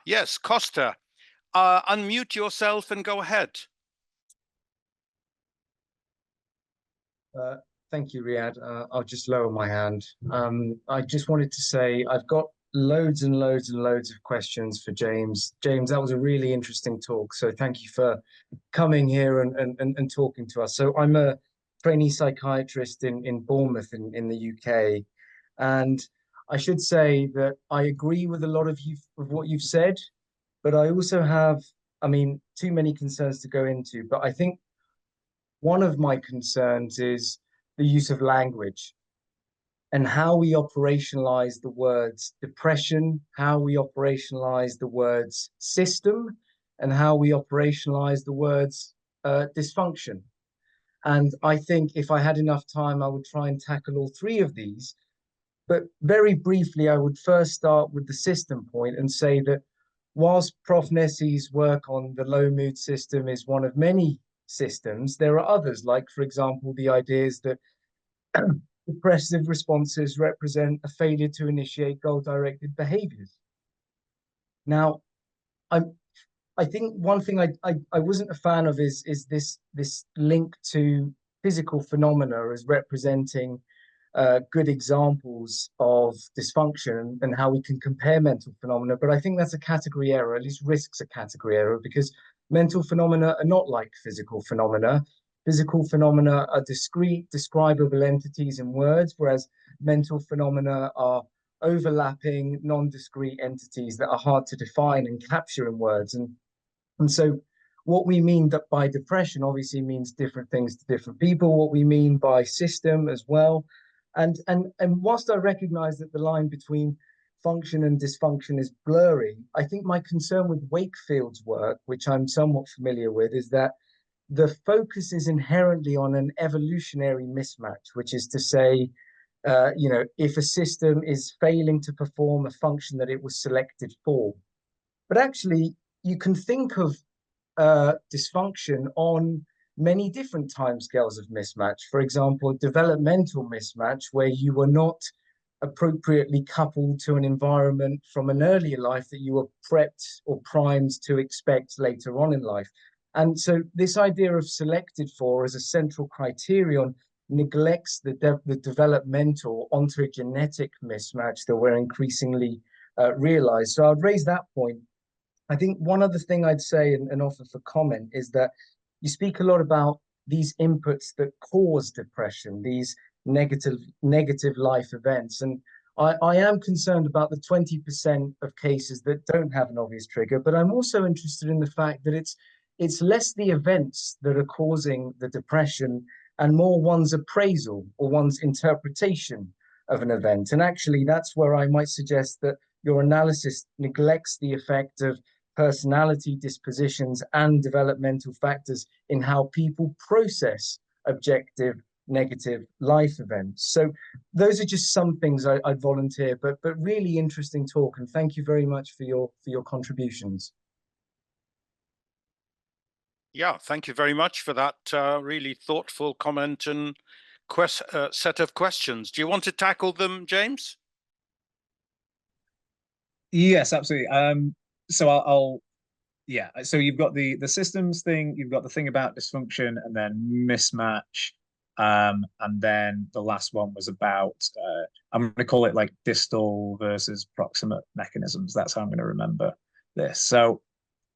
Yes, Costa. Unmute yourself and go ahead. Thank you, Riyadh. I'll just lower my hand. I just wanted to say I've got loads and loads and loads of questions for James. James, that was a really interesting talk. So thank you for coming here and talking to us. So I'm a trainee psychiatrist in Bournemouth in the UK. And I should say that I agree with a lot of what you've said, but I also have, I mean, too many concerns to go into. But I think one of my concerns is the use of language and how we operationalize the words depression, how we operationalize the words system, and how we operationalize the words dysfunction. And I think if I had enough time, I would try and tackle all three of these. But very briefly, I would first start with the system point and say that whilst Prof. Nessi's work on the low mood system is one of many systems, there are others, like, for example, the ideas that depressive responses represent a failure to initiate goal-directed behaviors. Now, I think one thing I wasn't a fan of is this link to physical phenomena as representing good examples of dysfunction and how we can compare mental phenomena. But I think that's a category error, at least risks a category error, because mental phenomena are not like physical phenomena. Physical phenomena are discrete, describable entities in words, whereas mental phenomena are overlapping, non-discrete entities that are hard to define and capture in words. And so what we mean by depression obviously means different things to different people, what we mean by system as well. And whilst I recognize that the line between function and dysfunction is blurry, I think my concern with Wakefield's work, which I'm somewhat familiar with, is that the focus is inherently on an evolutionary mismatch, which is to say, if a system is failing to perform a function that it was selected for. But actually, you can think of dysfunction on many different timescales of mismatch. For example, developmental mismatch, where you were not appropriately coupled to an environment from an earlier life that you were prepped or primed to expect later on in life. And so this idea of selected for as a central criterion neglects the developmental ontogenetic mismatch that we're increasingly realize. So I'd raise that point. I think one other thing I'd say and offer for comment is that you speak a lot about these inputs that cause depression, these negative life events. And I am concerned about the 20% of cases that don't have an obvious trigger, but I'm also interested in the fact that it's less the events that are causing the depression and more one's appraisal or one's interpretation of an event. And actually, that's where I might suggest that your analysis neglects the effect of personality dispositions and developmental factors in how people process objective negative life events. So those are just some things I'd volunteer, but really interesting talk, and thank you very much for your contributions. Yeah, thank you very much for that really thoughtful comment and set of questions. Do you want to tackle them, James? Yes, absolutely. So yeah. So you've got the systems thing, you've got the thing about dysfunction, and then mismatch, and then the last one was about I'm going to call it like distal versus proximate mechanisms. That's how I'm going to remember this. So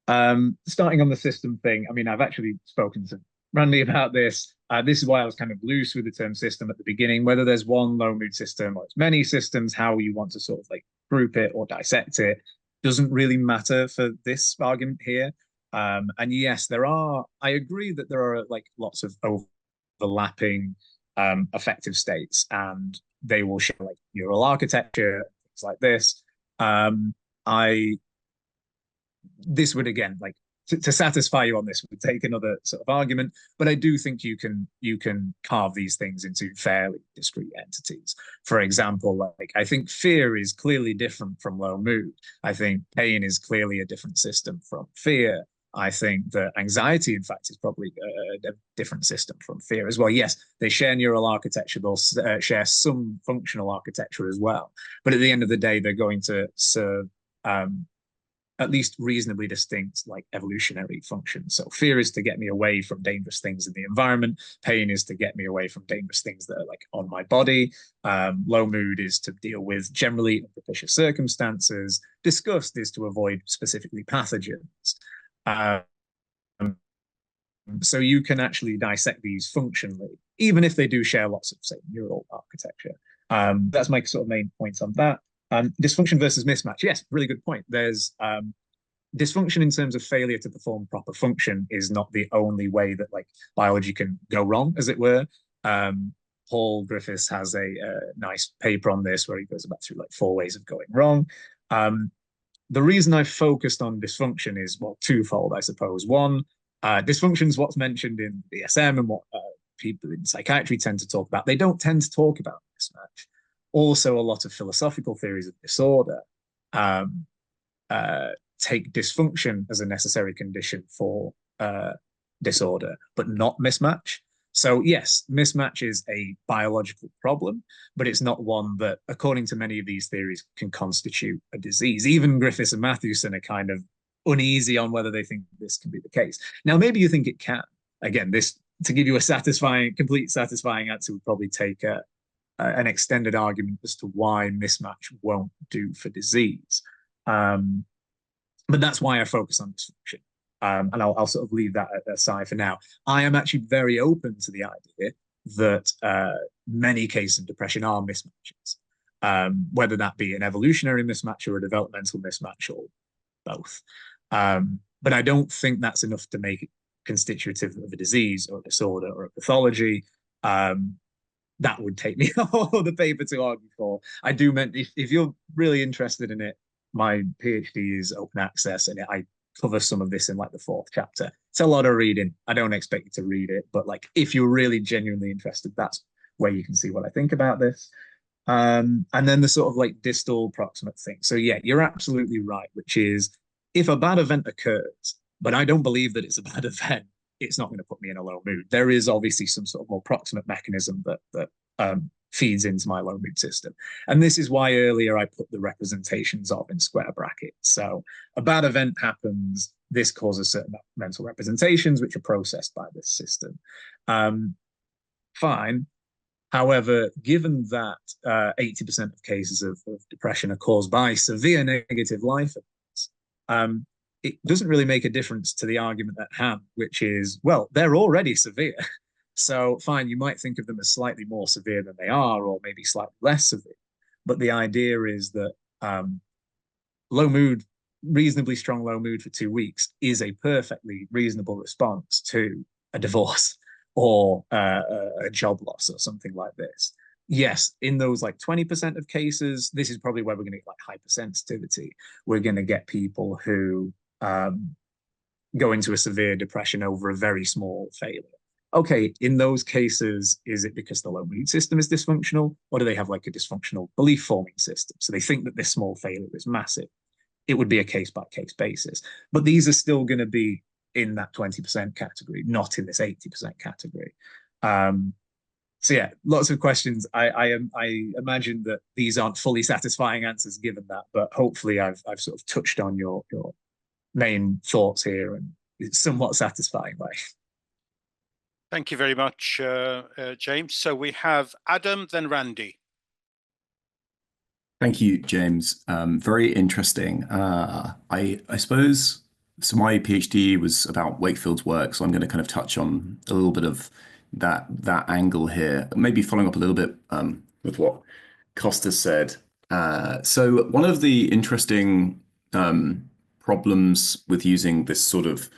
starting on the system thing, I mean, I've actually spoken to Randy about this. This is why I was kind of loose with the term system at the beginning, whether there's one low mood system or it's many systems, how you want to sort of like group it or dissect it doesn't really matter for this argument here. And yes, I agree that there are like lots of overlapping affective states, and they will share like neural architecture, things like this. this would, again, like, to satisfy you on this would take another sort of argument, but I do think you can carve these things into fairly discrete entities. For example, like, I think fear is clearly different from low mood. I think pain is clearly a different system from fear. I think that anxiety, in fact, is probably a different system from fear as well. Yes, they share neural architecture, they'll share some functional architecture as well, but at the end of the day, they're going to serve at least reasonably distinct, like, evolutionary functions. So fear is to get me away from dangerous things in the environment. Pain is to get me away from dangerous things that are, like, on my body. Low mood is to deal with generally unpropitious circumstances. Disgust is to avoid specifically pathogens. So you can actually dissect these functionally, even if they do share lots of, say, neural architecture. That's my sort of main point on that. Dysfunction versus mismatch. Yes, really good point. There's dysfunction in terms of failure to perform proper function is not the only way that, like, biology can go wrong, as it were. Paul Griffiths has a nice paper on this where he goes about through, like, 4 ways of going wrong. The reason I focused on dysfunction is, well, twofold, I suppose. One, dysfunction is what's mentioned in the DSM and what people in psychiatry tend to talk about. They don't tend to talk about mismatch. Also, a lot of philosophical theories of disorder take dysfunction as a necessary condition for disorder, but not mismatch. So yes, mismatch is a biological problem, but it's not one that, according to many of these theories, can constitute a disease. Even Griffiths and Mathewson are kind of uneasy on whether they think this can be the case. Now, maybe you think it can. Again, this, to give you a complete satisfying answer, would probably take an extended argument as to why mismatch won't do for disease. But that's why I focus on dysfunction. And I'll sort of leave that aside for now. I am actually very open to the idea that many cases of depression are mismatches, whether that be an evolutionary mismatch or a developmental mismatch or both. But I don't think that's enough to make it constitutive of a disease or a disorder or a pathology. That would take me all the paper to argue for. I do meant, if you're really interested in it, my PhD is open access, and I cover some of this in, like, the 4th chapter. It's a lot of reading. I don't expect you to read it, but, like, if you're really genuinely interested, that's where you can see what I think about this. And then the sort of, like, distal proximate thing. So yeah, you're absolutely right, which is, if a bad event occurs, but I don't believe that it's a bad event, it's not going to put me in a low mood. There is obviously some sort of more proximate mechanism that feeds into my low mood system. And this is why earlier I put the representations of in square brackets. So a bad event happens, this causes certain mental representations, which are processed by this system. Fine. However, given that 80% of cases of depression are caused by severe negative life events, it doesn't really make a difference to the argument at hand, which is, well, they're already severe. So fine, you might think of them as slightly more severe than they are, or maybe slightly less severe. But the idea is that low mood, reasonably strong low mood for 2 weeks is a perfectly reasonable response to a divorce or a job loss or something like this. Yes, in those, like, 20% of cases, this is probably where we're going to get, like, hypersensitivity. We're going to get people who go into a severe depression over a very small failure. Okay, in those cases, is it because the low mood system is dysfunctional, or do they have, like, a dysfunctional belief forming system? So they think that this small failure is massive. It would be a case-by-case basis. But these are still going to be in that 20% category, not in this 80% category. So yeah, lots of questions. I imagine that these aren't fully satisfying answers given that, but hopefully I've sort of touched on your main thoughts here, and it's somewhat satisfying. Thank you very much, James. So we have Adam, then Randy. Thank you, James. Very interesting. I suppose, so my PhD was about Wakefield's work, so I'm going to kind of touch on a little bit of that angle here, maybe following up a little bit with what Costas said. So one of the interesting problems with using this sort of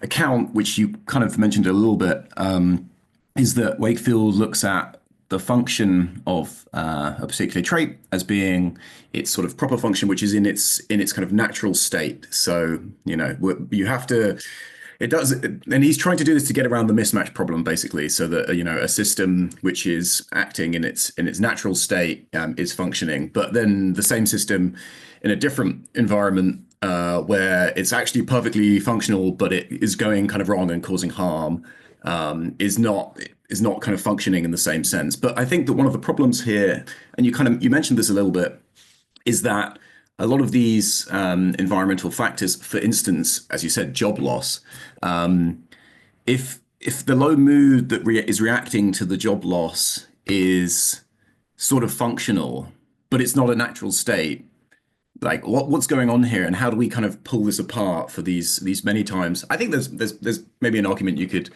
account, which you kind of mentioned a little bit, is that Wakefield looks at the function of a particular trait as being its sort of proper function, which is in its kind of natural state. So, you know, you have to, it does, and he's trying to do this to get around the mismatch problem, basically, so that, you know, a system which is acting in its natural state is functioning, but then the same system in a different environment where it's actually perfectly functional, but it is going kind of wrong and causing harm, is not kind of functioning in the same sense. But I think that one of the problems here, and you mentioned this a little bit, is that a lot of these environmental factors, for instance, as you said, job loss, if the low mood that is reacting to the job loss is sort of functional, but it's not a natural state, like what's going on here, and how do we kind of pull this apart for these many times? I think there's maybe an argument you could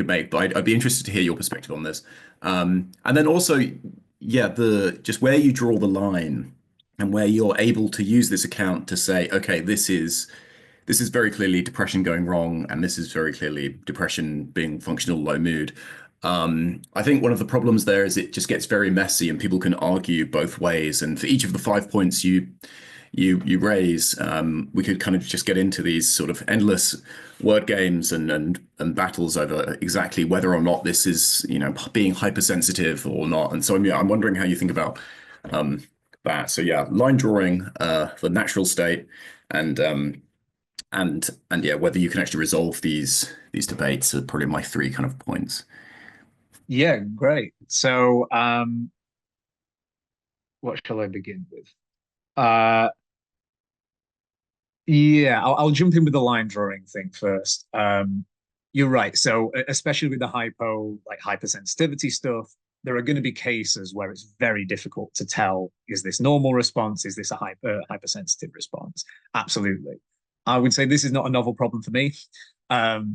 make, but I'd be interested to hear your perspective on this. And then also, yeah, just where you draw the line and where you're able to use this account to say, okay, this is very clearly depression going wrong, and this is very clearly depression being functional low mood. I think one of the problems there is it just gets very messy, and people can argue both ways. And for each of the 5 points you raise, we could kind of just get into these sort of endless word games and battles over exactly whether or not this is, you know, being hypersensitive or not. And so I'm wondering how you think about that. So yeah, line drawing, the natural state, and yeah, whether you can actually resolve these debates are probably my 3 kind of points. Yeah, great. So what shall I begin with? Yeah, I'll jump in with the line drawing thing first. You're right. So especially with the hypersensitivity stuff, there are going to be cases where it's very difficult to tell, is this normal response? Is this a hypersensitive response? Absolutely. I would say this is not a novel problem for me.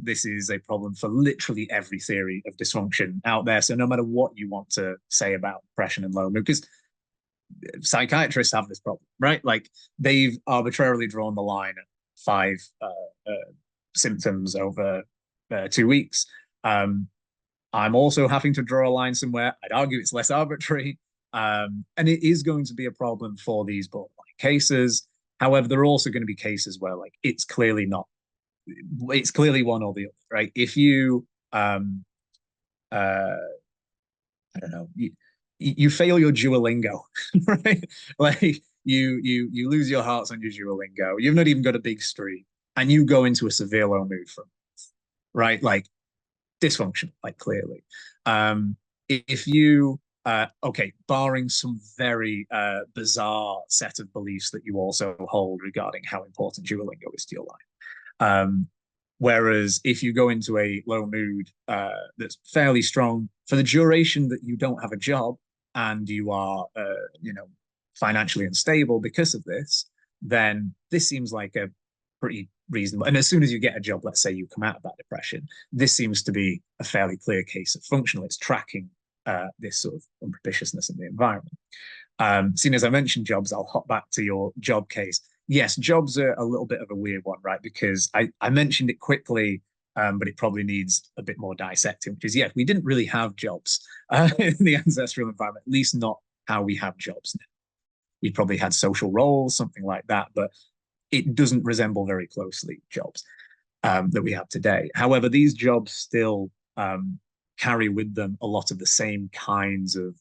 This is a problem for literally every theory of dysfunction out there. So no matter what you want to say about depression and low mood, because psychiatrists have this problem, right? Like they've arbitrarily drawn the line at 5 symptoms over 2 weeks. I'm also having to draw a line somewhere. I'd argue it's less arbitrary. And it is going to be a problem for these borderline cases. However, there are also going to be cases where like it's clearly one or the other, right? If you I don't know, you fail your Duolingo, right? Like you lose your hearts on your Duolingo. You've not even got a big streak, and you go into a severe low mood for a month, right? Like dysfunction, like clearly. If you okay, barring some very bizarre set of beliefs that you also hold regarding how important Duolingo is to your life. Whereas if you go into a low mood that's fairly strong for the duration that you don't have a job and you are, you know, financially unstable because of this, then this seems like a pretty reasonable. And as soon as you get a job, let's say you come out of that depression, this seems to be a fairly clear case of functional. It's tracking this sort of unpropitiousness in the environment. Seeing as I mentioned jobs, I'll hop back to your job case. Yes, jobs are a little bit of a weird one, right? Because I mentioned it quickly, but it probably needs a bit more dissecting, which is, yes, we didn't really have jobs in the ancestral environment, at least not how we have jobs now. We probably had social roles, something like that, but it doesn't resemble very closely jobs that we have today. However, these jobs still carry with them a lot of the same kinds of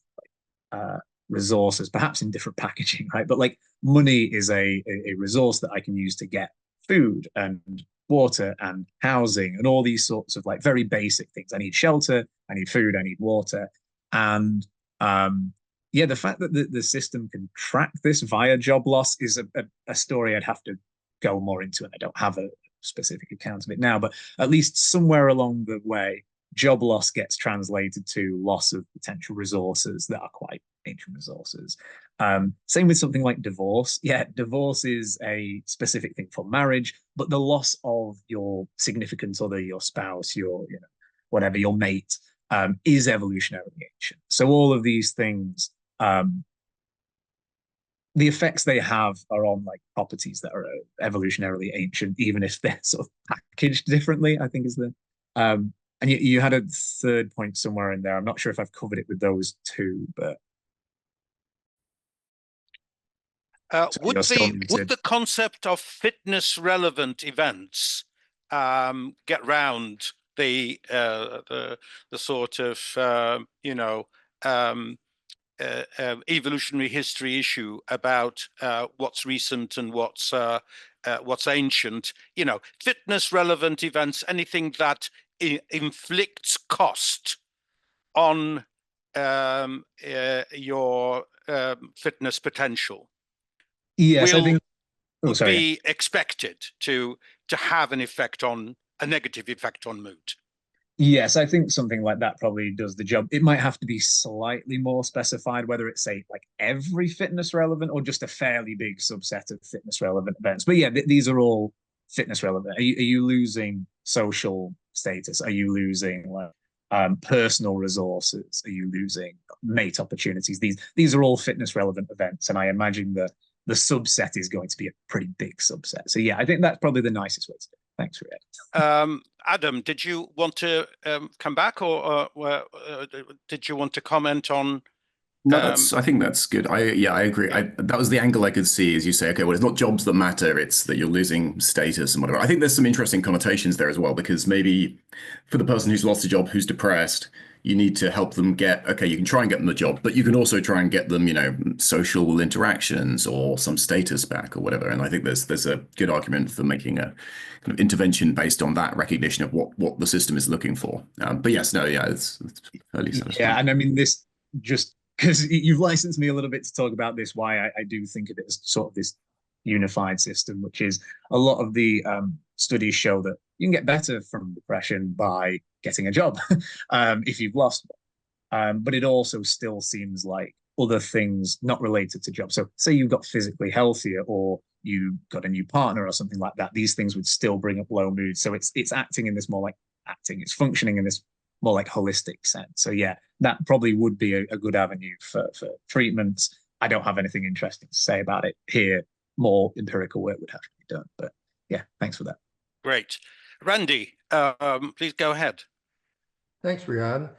resources, perhaps in different packaging, right? But like money is a resource that I can use to get food and water and housing and all these sorts of like very basic things. I need shelter, I need food, I need water. And yeah, the fact that the system can track this via job loss is a story I'd have to go more into, and I don't have a specific account of it now, but at least somewhere along the way, job loss gets translated to loss of potential resources that are quite ancient resources. Same with something like divorce. Yeah, divorce is a specific thing for marriage, but the loss of your significant other, your spouse, your, you know, whatever, your mate, is evolutionarily ancient. So all of these things, the effects they have are on like properties that are evolutionarily ancient, even if they're sort of packaged differently, I think is the And you had a third point somewhere in there. I'm not sure if I've covered it with those two, but would the concept of fitness relevant events get round the sort of evolutionary history issue about what's recent and what's ancient? Fitness relevant events, anything that inflicts cost on your fitness potential. Yes, I think would be expected to have an effect on a negative effect on mood. Yes, I think something like that probably does the job. It might have to be slightly more specified, whether it's say like every fitness relevant or just a fairly big subset of fitness relevant events. But yeah, these are all fitness relevant. Are you losing social status? Are you losing personal resources? Are you losing mate opportunities? These are all fitness relevant events, and I imagine the subset is going to be a pretty big subset. So yeah, I think that's probably the nicest way to do it. Thanks, Riyad. Adam, did you want to come back, or did you want to comment on? No, I think that's good. I agree. That was the angle I could see, as you say. Okay, well, it's not jobs that matter; it's that you're losing status and whatever. I think there's some interesting connotations there as well, because maybe for the person who's lost a job, who's depressed, you need to help them get. Okay, you can try and get them a job, but you can also try and get them, social interactions or some status back or whatever. And I think there's a good argument for making a kind of intervention based on that recognition of what the system is looking for. But yes, no, yeah, it's fairly satisfying. Yeah, and I mean this just. Because you've licensed me a little bit to talk about this, why I do think of it as sort of this unified system, which is a lot of the studies show that you can get better from depression by getting a job if you've lost one. But it also still seems like other things not related to jobs. So say you got physically healthier or you got a new partner or something like that, these things would still bring up low mood. So it's acting in this more like acting, it's functioning in this more like holistic sense. So yeah, that probably would be a good avenue for treatments. I don't have anything interesting to say about it here. More empirical work would have to be done. But yeah, thanks for that. Great. Randy, please go ahead. Thanks, Riyad.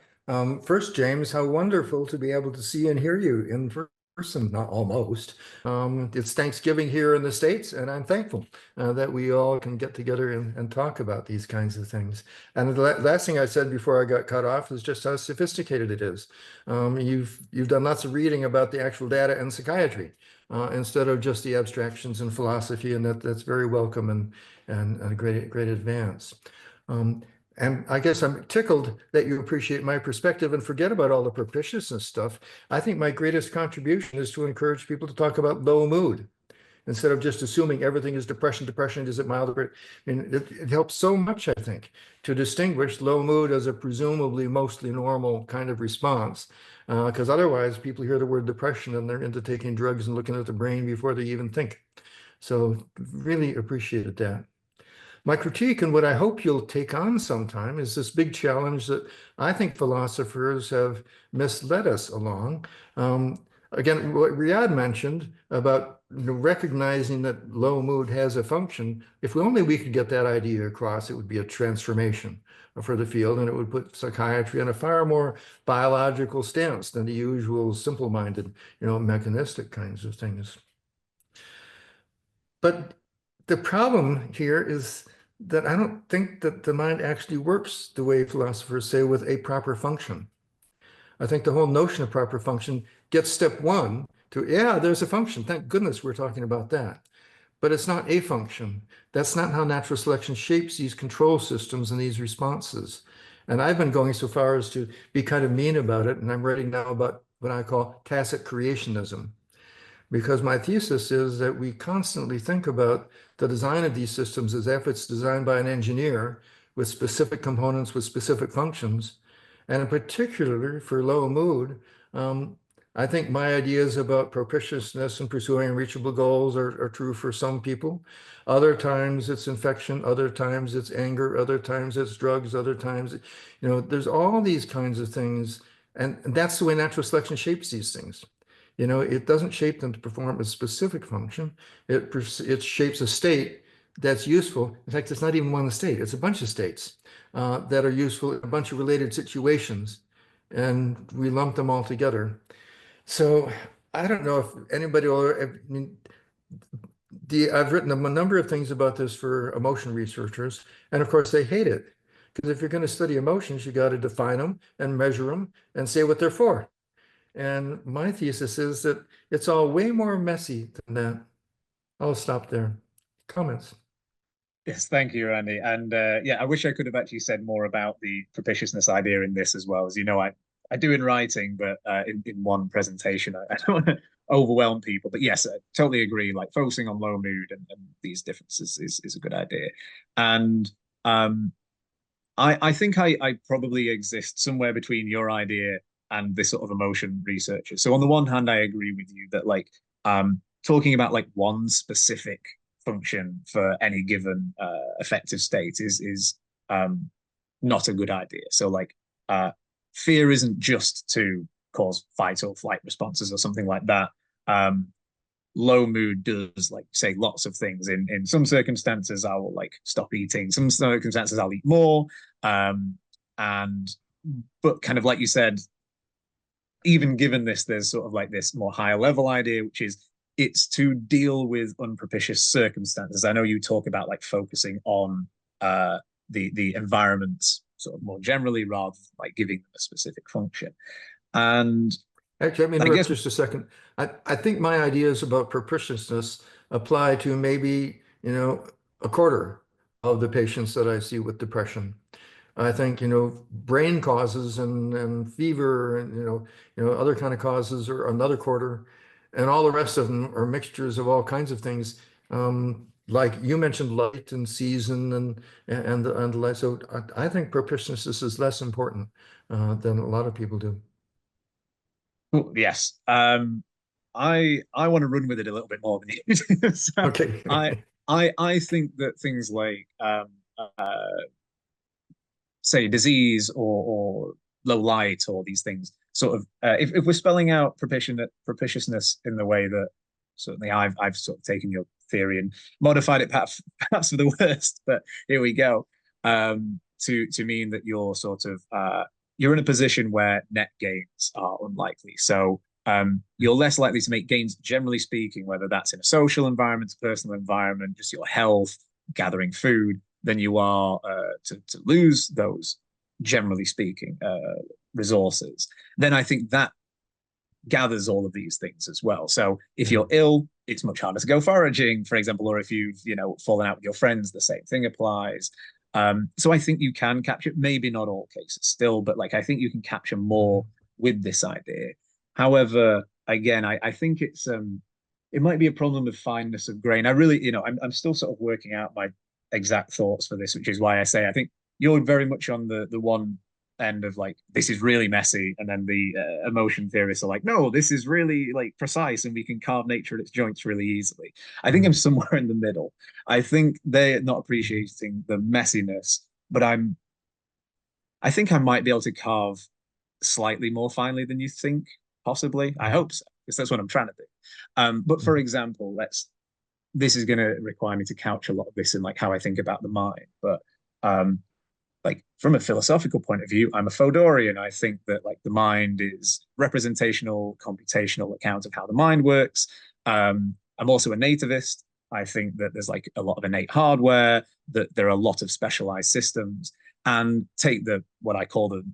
First, James, how wonderful to be able to see and hear you in person, not almost. It's Thanksgiving here in the States, and I'm thankful that we all can get together and talk about these kinds of things. And the last thing I said before I got cut off is just how sophisticated it is. You've done lots of reading about the actual data in psychiatry instead of just the abstractions in philosophy, and that's very welcome and a great advance. And I guess I'm tickled that you appreciate my perspective and forget about all the propitiousness stuff. I think my greatest contribution is to encourage people to talk about low mood instead of just assuming everything is depression. Depression, is it mild? I mean, it helps so much, I think, to distinguish low mood as a presumably mostly normal kind of response. Because otherwise people hear the word depression and they're into taking drugs and looking at the brain before they even think. So really appreciated that. My critique, and what I hope you'll take on sometime, is this big challenge that I think philosophers have misled us along. Again, what Riyad mentioned about recognizing that low mood has a function, if we could get that idea across, it would be a transformation for the field, and it would put psychiatry on a far more biological stance than the usual simple-minded, mechanistic kinds of things. But the problem here is that I don't think that the mind actually works the way philosophers say, with a proper function. I think the whole notion of proper function gets step one to, yeah, there's a function. Thank goodness we're talking about that. But it's not a function. That's not how natural selection shapes these control systems and these responses. And I've been going so far as to be kind of mean about it. And I'm writing now about what I call tacit creationism. Because my thesis is that we constantly think about the design of these systems as if it's designed by an engineer with specific components, with specific functions. And in particular for low mood, I think my ideas about propitiousness and pursuing reachable goals are true for some people. Other times it's infection, other times it's anger, other times it's drugs, other times, there's all these kinds of things. And that's the way natural selection shapes these things. It doesn't shape them to perform a specific function. It shapes a state that's useful. In fact, it's not even one state, it's a bunch of states that are useful in a bunch of related situations, and we lump them all together. So I don't know if anybody will, I mean, I've written a number of things about this for emotion researchers, and of course they hate it. Because if you're going to study emotions, you got to define them and measure them and say what they're for. And my thesis is that it's all way more messy than that. I'll stop there. Comments? Yes, thank you, Randy. And yeah, I wish I could have actually said more about the propitiousness idea in this as well. As you know, I do in writing, but in one presentation, I don't want to overwhelm people. But yes, I totally agree. Like focusing on low mood and these differences is a good idea. And I think I probably exist somewhere between your idea and this sort of emotion researcher. So on the one hand, I agree with you that like talking about like one specific function for any given affective state is not a good idea. So like fear isn't just to cause fight or flight responses or something like that. Low mood does like say lots of things. In some circumstances, I will like stop eating. Some circumstances, I'll eat more. And but kind of like you said, even given this, there's sort of like this more higher level idea, which is it's to deal with unpropitious circumstances. I know you talk about like focusing on the environment sort of more generally rather than like giving them a specific function. And actually, let me interrupt just a second. I think my ideas about propitiousness apply to maybe, a quarter of the patients that I see with depression. I think, brain causes and fever and, other kind of causes are another quarter. And all the rest of them are mixtures of all kinds of things. Like you mentioned light and season and the light. So I think propitiousness is less important than a lot of people do. Yes. I want to run with it a little bit more than you. So okay. I think that things like say disease or low light or these things sort of if we're spelling out propitiousness in the way that certainly I've sort of taken your theory and modified it perhaps for the worst, but here we go. To mean that you're sort of you're in a position where net gains are unlikely. So you're less likely to make gains, generally speaking, whether that's in a social environment, a personal environment, just your health, gathering food, than you are to lose those, generally speaking, resources. Then I think that gathers all of these things as well. So if you're ill, it's much harder to go foraging, for example, or if you've fallen out with your friends, the same thing applies. So I think you can capture, maybe not all cases still, but like I think you can capture more with this idea. However, again, I think it's it might be a problem of fineness of grain. I really, I'm still sort of working out my exact thoughts for this, which is why I say I think you're very much on the one end of like this is really messy, and then the emotion theorists are like, no, this is really like precise, and we can carve nature at its joints really easily. I think I'm somewhere in the middle. I think they're not appreciating the messiness, but I think I might be able to carve slightly more finely than you think, possibly. I hope so, because that's what I'm trying to do. But for example, this is going to require me to couch a lot of this in like how I think about the mind. But like from a philosophical point of view, I'm a Fodorian. I think that like the mind is representational, computational account of how the mind works. I'm also a nativist. I think that there's like a lot of innate hardware, that there are a lot of specialized systems, and take what I call the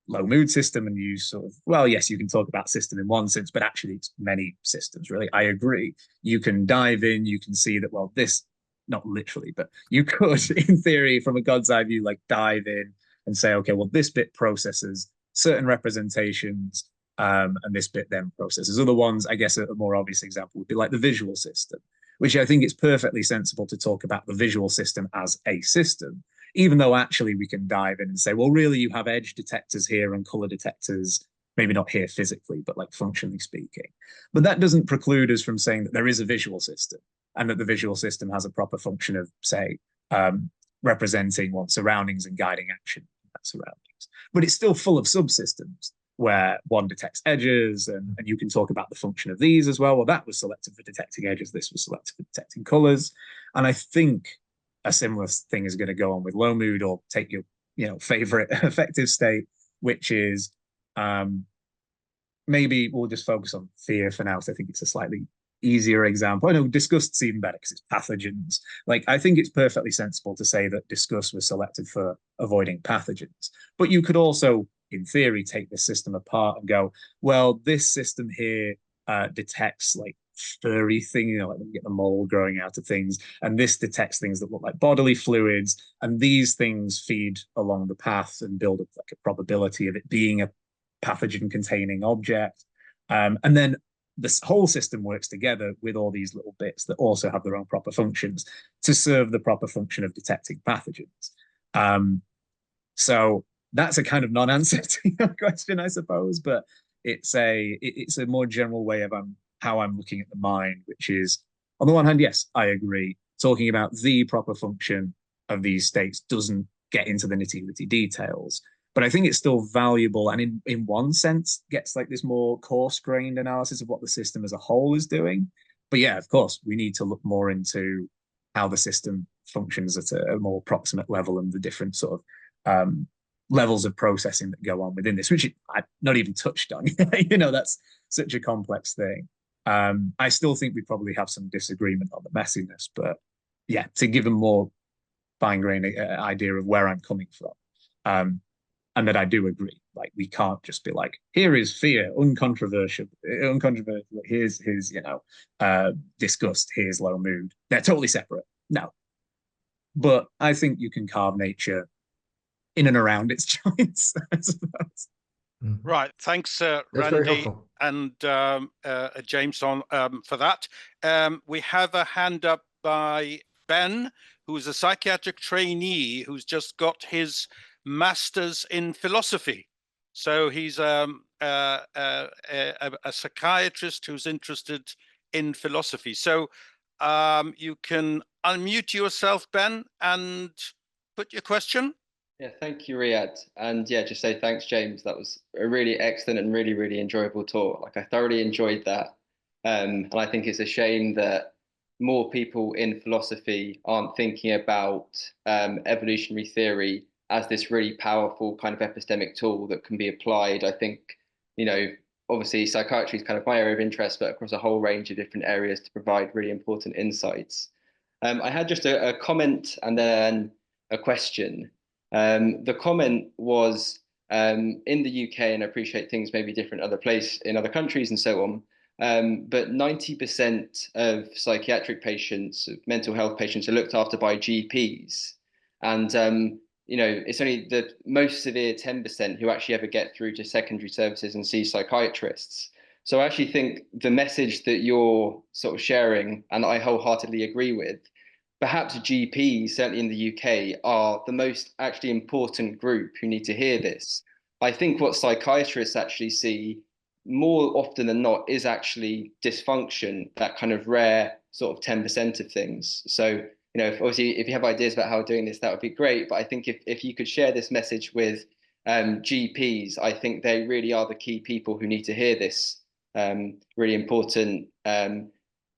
low mood system and use sort of, well, yes, you can talk about system in one sense, but actually it's many systems, really. I agree. You can dive in, you can see that, well, this, not literally, but you could, in theory, from a God's eye view, like dive in and say, okay, well, this bit processes certain representations, and this bit then processes other ones. I guess a more obvious example would be like the visual system, which I think it's perfectly sensible to talk about the visual system as a system, even though actually we can dive in and say, well, really, you have edge detectors here and color detectors, maybe not here physically, but like functionally speaking. But that doesn't preclude us from saying that there is a visual system and that the visual system has a proper function of, say, representing one's surroundings and guiding action in that surroundings. But it's still full of subsystems where one detects edges, and you can talk about the function of these as well. Well, that was selected for detecting edges. This was selected for detecting colors. And I think a similar thing is going to go on with low mood, or take your, favorite affective state, which is maybe we'll just focus on fear for now, because I think it's a slightly easier example. I know disgust's even better because it's pathogens. Like, I think it's perfectly sensible to say that disgust was selected for avoiding pathogens. But you could also, in theory, take this system apart and go, well, this system here detects like furry thing, like when you get the mold growing out of things, and this detects things that look like bodily fluids, and these things feed along the path and build up like a probability of it being a pathogen containing object. And then this whole system works together with all these little bits that also have their own proper functions to serve the proper function of detecting pathogens. So that's a kind of non-answer to your question, I suppose, but it's a more general way of how I'm looking at the mind, which is, on the one hand, yes, I agree. Talking about the proper function of these states doesn't get into the nitty-gritty details, but I think it's still valuable, and in one sense gets like this more coarse-grained analysis of what the system as a whole is doing. But yeah, of course, we need to look more into how the system functions at a more proximate level, and the different sort of levels of processing that go on within this, which I've not even touched on. That's such a complex thing. I still think we probably have some disagreement on the messiness, but yeah, to give a more fine-grained idea of where I'm coming from. And that I do agree, like, we can't just be like, here is fear, uncontroversial, here's disgust, here's low mood. They're totally separate. No. But I think you can carve nature in and around its joints, I suppose. Right. Thanks, Randy and James for that. We have a hand up by Ben, who's a psychiatric trainee who's just got his master's in philosophy. So he's a psychiatrist who's interested in philosophy. So you can unmute yourself, Ben, and put your question. Yeah, thank you, Riyadh. And yeah, just say thanks, James. That was a really excellent and really, really enjoyable talk. Like, I thoroughly enjoyed that. And I think it's a shame that more people in philosophy aren't thinking about evolutionary theory as this really powerful kind of epistemic tool that can be applied. I think, obviously psychiatry is kind of my area of interest, but across a whole range of different areas to provide really important insights. I had just a comment and then a question. The comment was, in the UK, and I appreciate things may be different in other countries and so on, but 90% of psychiatric patients, mental health patients, are looked after by GPs. And, it's only the most severe 10% who actually ever get through to secondary services and see psychiatrists. So I actually think the message that you're sort of sharing, and I wholeheartedly agree with, perhaps GPs, certainly in the UK, are the most actually important group who need to hear this. I think what psychiatrists actually see more often than not is actually dysfunction, that kind of rare sort of 10% of things. So, obviously, if you have ideas about how we're doing this, that would be great. But I think if you could share this message with GPs, I think they really are the key people who need to hear this really important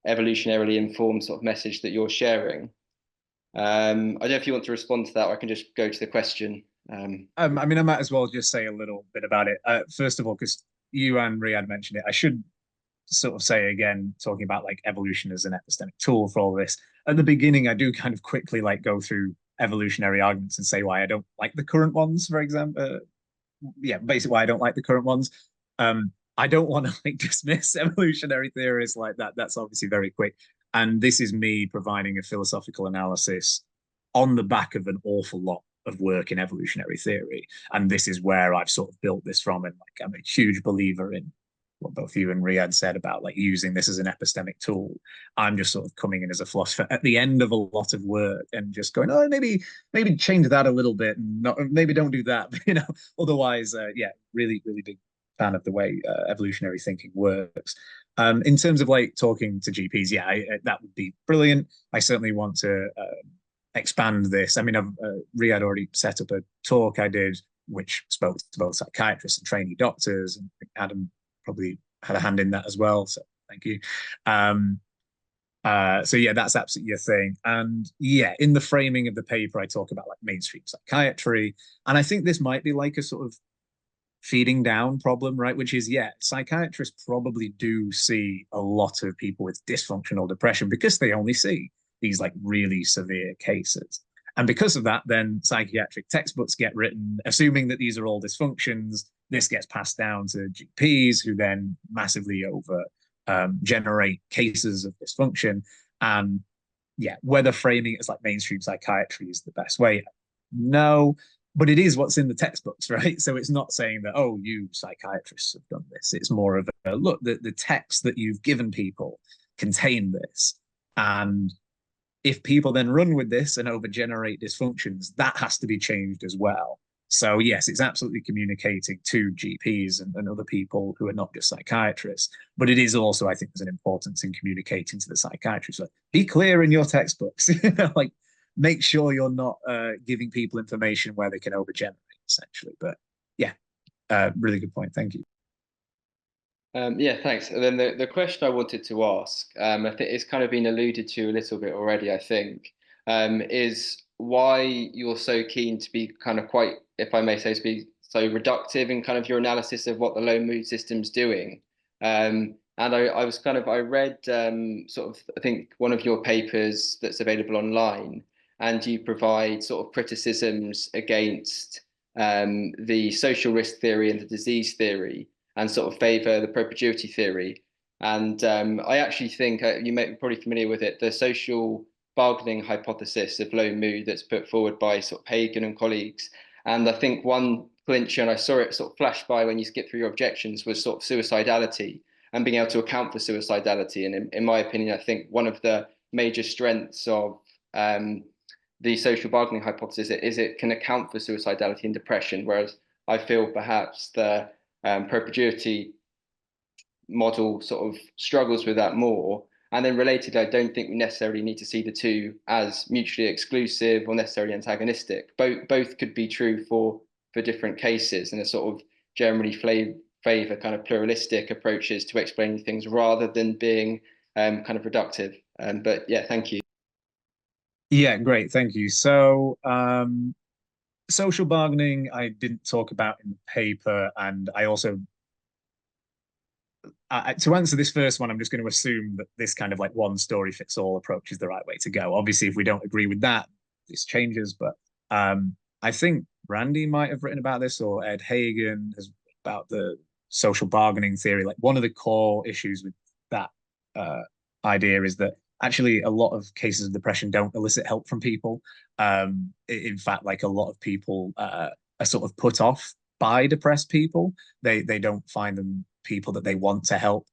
evolutionarily informed sort of message that you're sharing. I don't know if you want to respond to that, or I can just go to the question. I might as well just say a little bit about it. First of all, because you and Riyadh mentioned it, I should sort of say again, talking about like evolution as an epistemic tool for all this. At the beginning, I do kind of quickly like go through evolutionary arguments and say why I don't like the current ones, for example. Basically why I don't like the current ones. I don't want to like dismiss evolutionary theorists like that. That's obviously very quick. And this is me providing a philosophical analysis on the back of an awful lot of work in evolutionary theory. And this is where I've sort of built this from. And like, I'm a huge believer in what both you and Riyadh said about like using this as an epistemic tool. I'm just sort of coming in as a philosopher at the end of a lot of work and just going, oh, maybe change that a little bit, and maybe don't do that. But, otherwise, really, really big fan of the way evolutionary thinking works. In terms of like talking to GPs, that would be brilliant. I certainly want to expand this. I mean, Riyadh already set up a talk I did, which spoke to both psychiatrists and trainee doctors, and Adam probably had a hand in that as well. So thank you. So yeah, that's absolutely a thing. And yeah, in the framing of the paper, I talk about like mainstream psychiatry. And I think this might be like a sort of feeding down problem, right? Which is, yeah, psychiatrists probably do see a lot of people with dysfunctional depression because they only see these like really severe cases. And because of that, then psychiatric textbooks get written, assuming that these are all dysfunctions. This gets passed down to GPs who then massively over generate cases of dysfunction. And yeah, whether framing it as like mainstream psychiatry is the best way, no, but it is what's in the textbooks, right? So it's not saying that, oh, you psychiatrists have done this. It's more of a look, the texts that you've given people contain this. And if people then run with this and overgenerate dysfunctions, that has to be changed as well. So yes, it's absolutely communicating to GPs and other people who are not just psychiatrists, but it is also, I think, there's an importance in communicating to the psychiatrists. So be clear in your textbooks, like make sure you're not giving people information where they can overgenerate, essentially. But yeah, really good point. Thank you. Yeah, thanks. And then the question I wanted to ask, I think it's kind of been alluded to a little bit already, I think, is why you're so keen to be kind of quite, if I may say, to be so reductive in kind of your analysis of what the low mood system's doing. And I read sort of, I think, one of your papers that's available online, and you provide sort of criticisms against the social risk theory and the disease theory, and sort of favor the perpetuity theory. And I actually think you may be probably familiar with it, the social bargaining hypothesis of low mood that's put forward by sort of Hagen and colleagues. And I think one clincher, and I saw it sort of flash by when you skip through your objections, was sort of suicidality and being able to account for suicidality. And in my opinion, I think one of the major strengths of the social bargaining hypothesis is it can account for suicidality and depression, whereas I feel perhaps the perpetuity model sort of struggles with that more. And then related, I don't think we necessarily need to see the two as mutually exclusive or necessarily antagonistic. Both could be true for different cases, and a sort of generally favor kind of pluralistic approaches to explaining things rather than being kind of reductive. But yeah, thank you. Yeah, great, thank you. So social bargaining, I didn't talk about in the paper, and I also, to answer this first one, I'm just going to assume that this kind of like one story fits all approach is the right way to go. Obviously, if we don't agree with that, this changes. But I think Randy might have written about this, or Ed Hagen has about the social bargaining theory. Like one of the core issues with that idea is that actually a lot of cases of depression don't elicit help from people. In fact, like a lot of people are sort of put off by depressed people. They don't find them people that they want to help.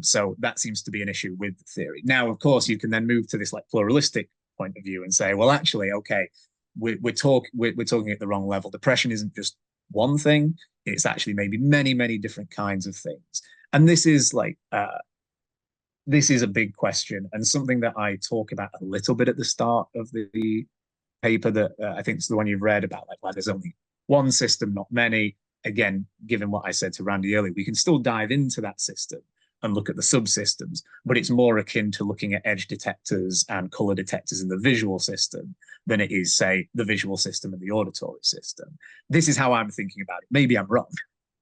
So that seems to be an issue with the theory. Now, of course, you can then move to this like pluralistic point of view and say, well, actually, okay, we're talking at the wrong level. Depression isn't just one thing. It's actually maybe many different kinds of things. And this is like this is a big question, and something that I talk about a little bit at the start of the paper that I think is the one you've read about, like why there's only one system, not many. Again, given what I said to Randy earlier, we can still dive into that system and look at the subsystems, but it's more akin to looking at edge detectors and color detectors in the visual system than it is, say, the visual system and the auditory system. This is how I'm thinking about it. Maybe I'm wrong,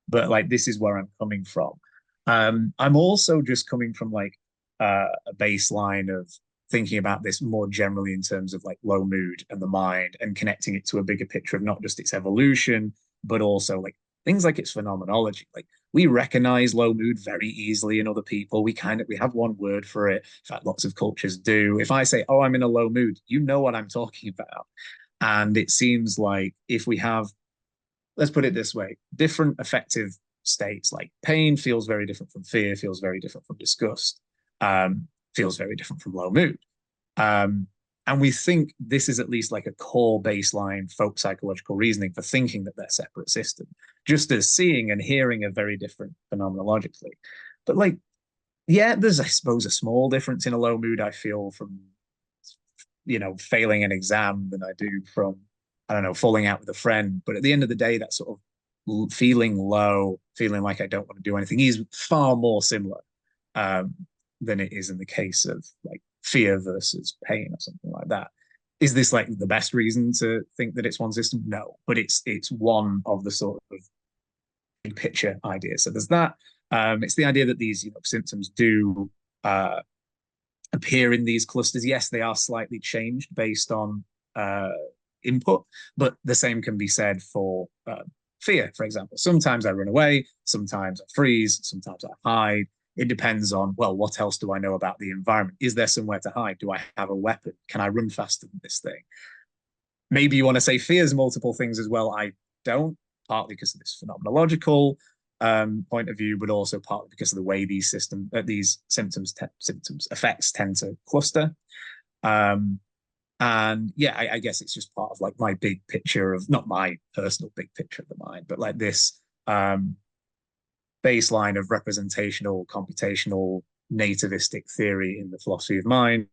but like this is where I'm coming from. I'm also just coming from like a baseline of thinking about this more generally in terms of like low mood and the mind, and connecting it to a bigger picture of not just its evolution, but also like things like its phenomenology. Like we recognize low mood very easily in other people. We have one word for it. In fact, lots of cultures do. If I say, oh, I'm in a low mood, you know what I'm talking about. And it seems like if we have, let's put it this way, different affective states, like pain feels very different from fear, feels very different from disgust, feels very different from low mood. And we think this is at least like a core baseline folk psychological reasoning for thinking that they're separate systems, just as seeing and hearing are very different phenomenologically. But like, yeah, there's, I suppose, a small difference in a low mood I feel from, failing an exam than I do from, I don't know, falling out with a friend. But at the end of the day, that sort of feeling low, feeling like I don't want to do anything is far more similar. than it is in the case of like fear versus pain or something like that. Is this like the best reason to think that it's one system? No, but it's one of the sort of big picture ideas. So there's that. It's the idea that these symptoms do appear in these clusters. Yes, they are slightly changed based on input, but the same can be said for fear, for example. Sometimes I run away, sometimes I freeze, sometimes I hide. It depends on, well, what else do I know about the environment? Is there somewhere to hide? Do I have a weapon? Can I run faster than this thing? Maybe you want to say fears multiple things as well. I don't, partly because of this phenomenological point of view, but also partly because of the way these symptoms effects tend to cluster. And yeah, I guess it's just part of like my big picture of, not my personal big picture of the mind, but like this baseline of representational, computational, nativistic theory in the philosophy of mind.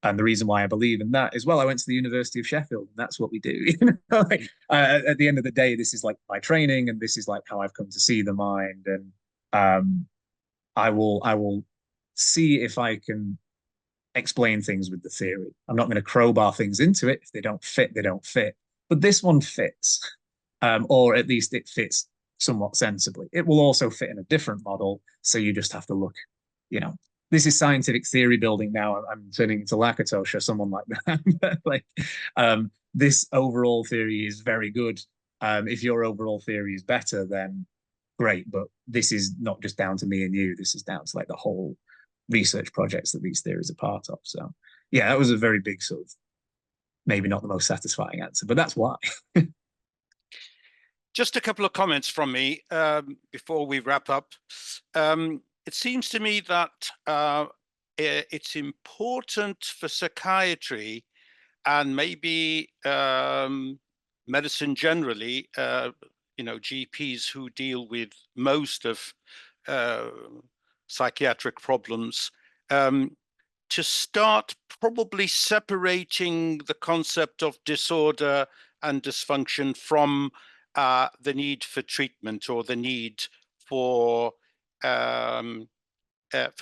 And the reason why I believe in that is, well, I went to the University of Sheffield, and that's what we do. Like, at the end of the day, this is like my training, and this is like how I've come to see the mind. And I will see if I can explain things with the theory. I'm not going to crowbar things into it. If they don't fit, they don't fit. But this one fits, or at least it fits somewhat sensibly. It will also fit in a different model, so you just have to look, this is scientific theory building now. I'm turning into Lakatosh or someone like that. But like, this overall theory is very good. If your overall theory is better, then great. But this is not just down to me and you. This is down to like the whole research projects that these theories are part of. So yeah, that was a very big sort of, maybe not the most satisfying answer, but that's why. Just a couple of comments from me before we wrap up. It seems to me that it's important for psychiatry and maybe medicine generally, GPs who deal with most of psychiatric problems, to start probably separating the concept of disorder and dysfunction from the need for treatment or the need for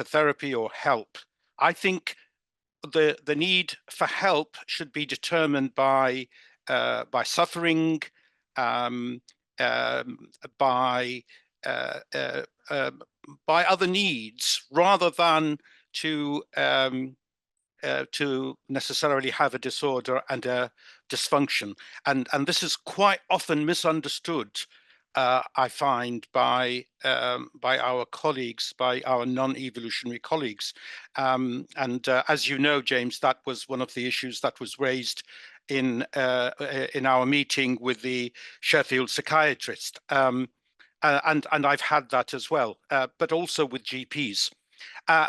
therapy or help. I think the need for help should be determined by suffering, by other needs, rather than to necessarily have a disorder and a dysfunction. And this is quite often misunderstood, I find, by our colleagues, by our non-evolutionary colleagues. As you know, James, that was one of the issues that was raised in our meeting with the Sheffield psychiatrist. And I've had that as well, but also with GPs.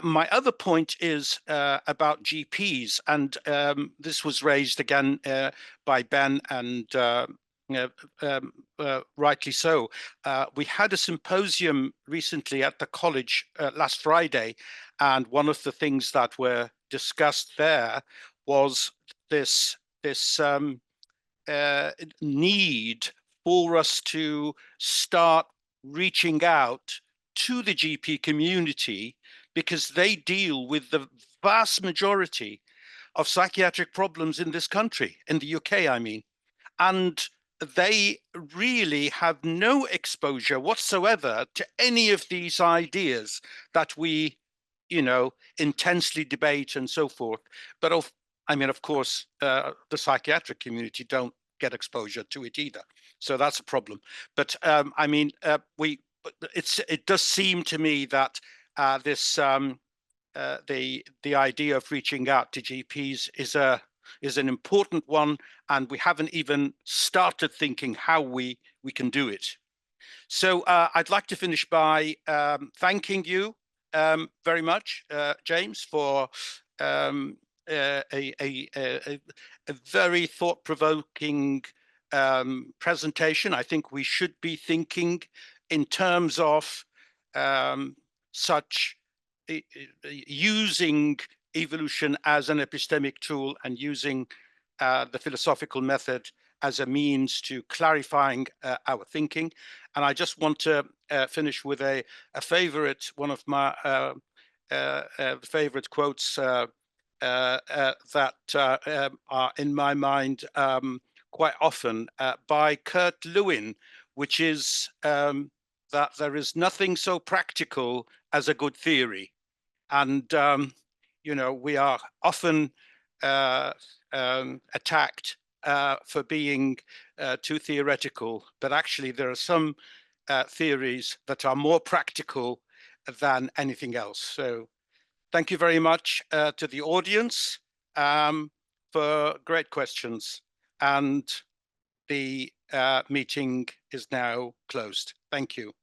My other point is about GPs, and this was raised again by Ben, and rightly so. We had a symposium recently at the college last Friday, and one of the things that were discussed there was this need for us to start reaching out to the GP community, because they deal with the vast majority of psychiatric problems in this country, in the UK, I mean. And they really have no exposure whatsoever to any of these ideas that we, intensely debate and so forth. But of course, the psychiatric community don't get exposure to it either. So that's a problem. But it does seem to me that the idea of reaching out to GPs is an important one, and we haven't even started thinking how we can do it. So I'd like to finish by thanking you very much, James, for a very thought-provoking presentation. I think we should be thinking in terms of using evolution as an epistemic tool, and using the philosophical method as a means to clarifying our thinking. And I just want to finish with a favorite, one of my favorite quotes that are in my mind quite often by Kurt Lewin, which is that there is nothing so practical as a good theory. And, you know, we are often attacked for being too theoretical, but actually there are some theories that are more practical than anything else. So thank you very much to the audience for great questions. And the meeting is now closed. Thank you.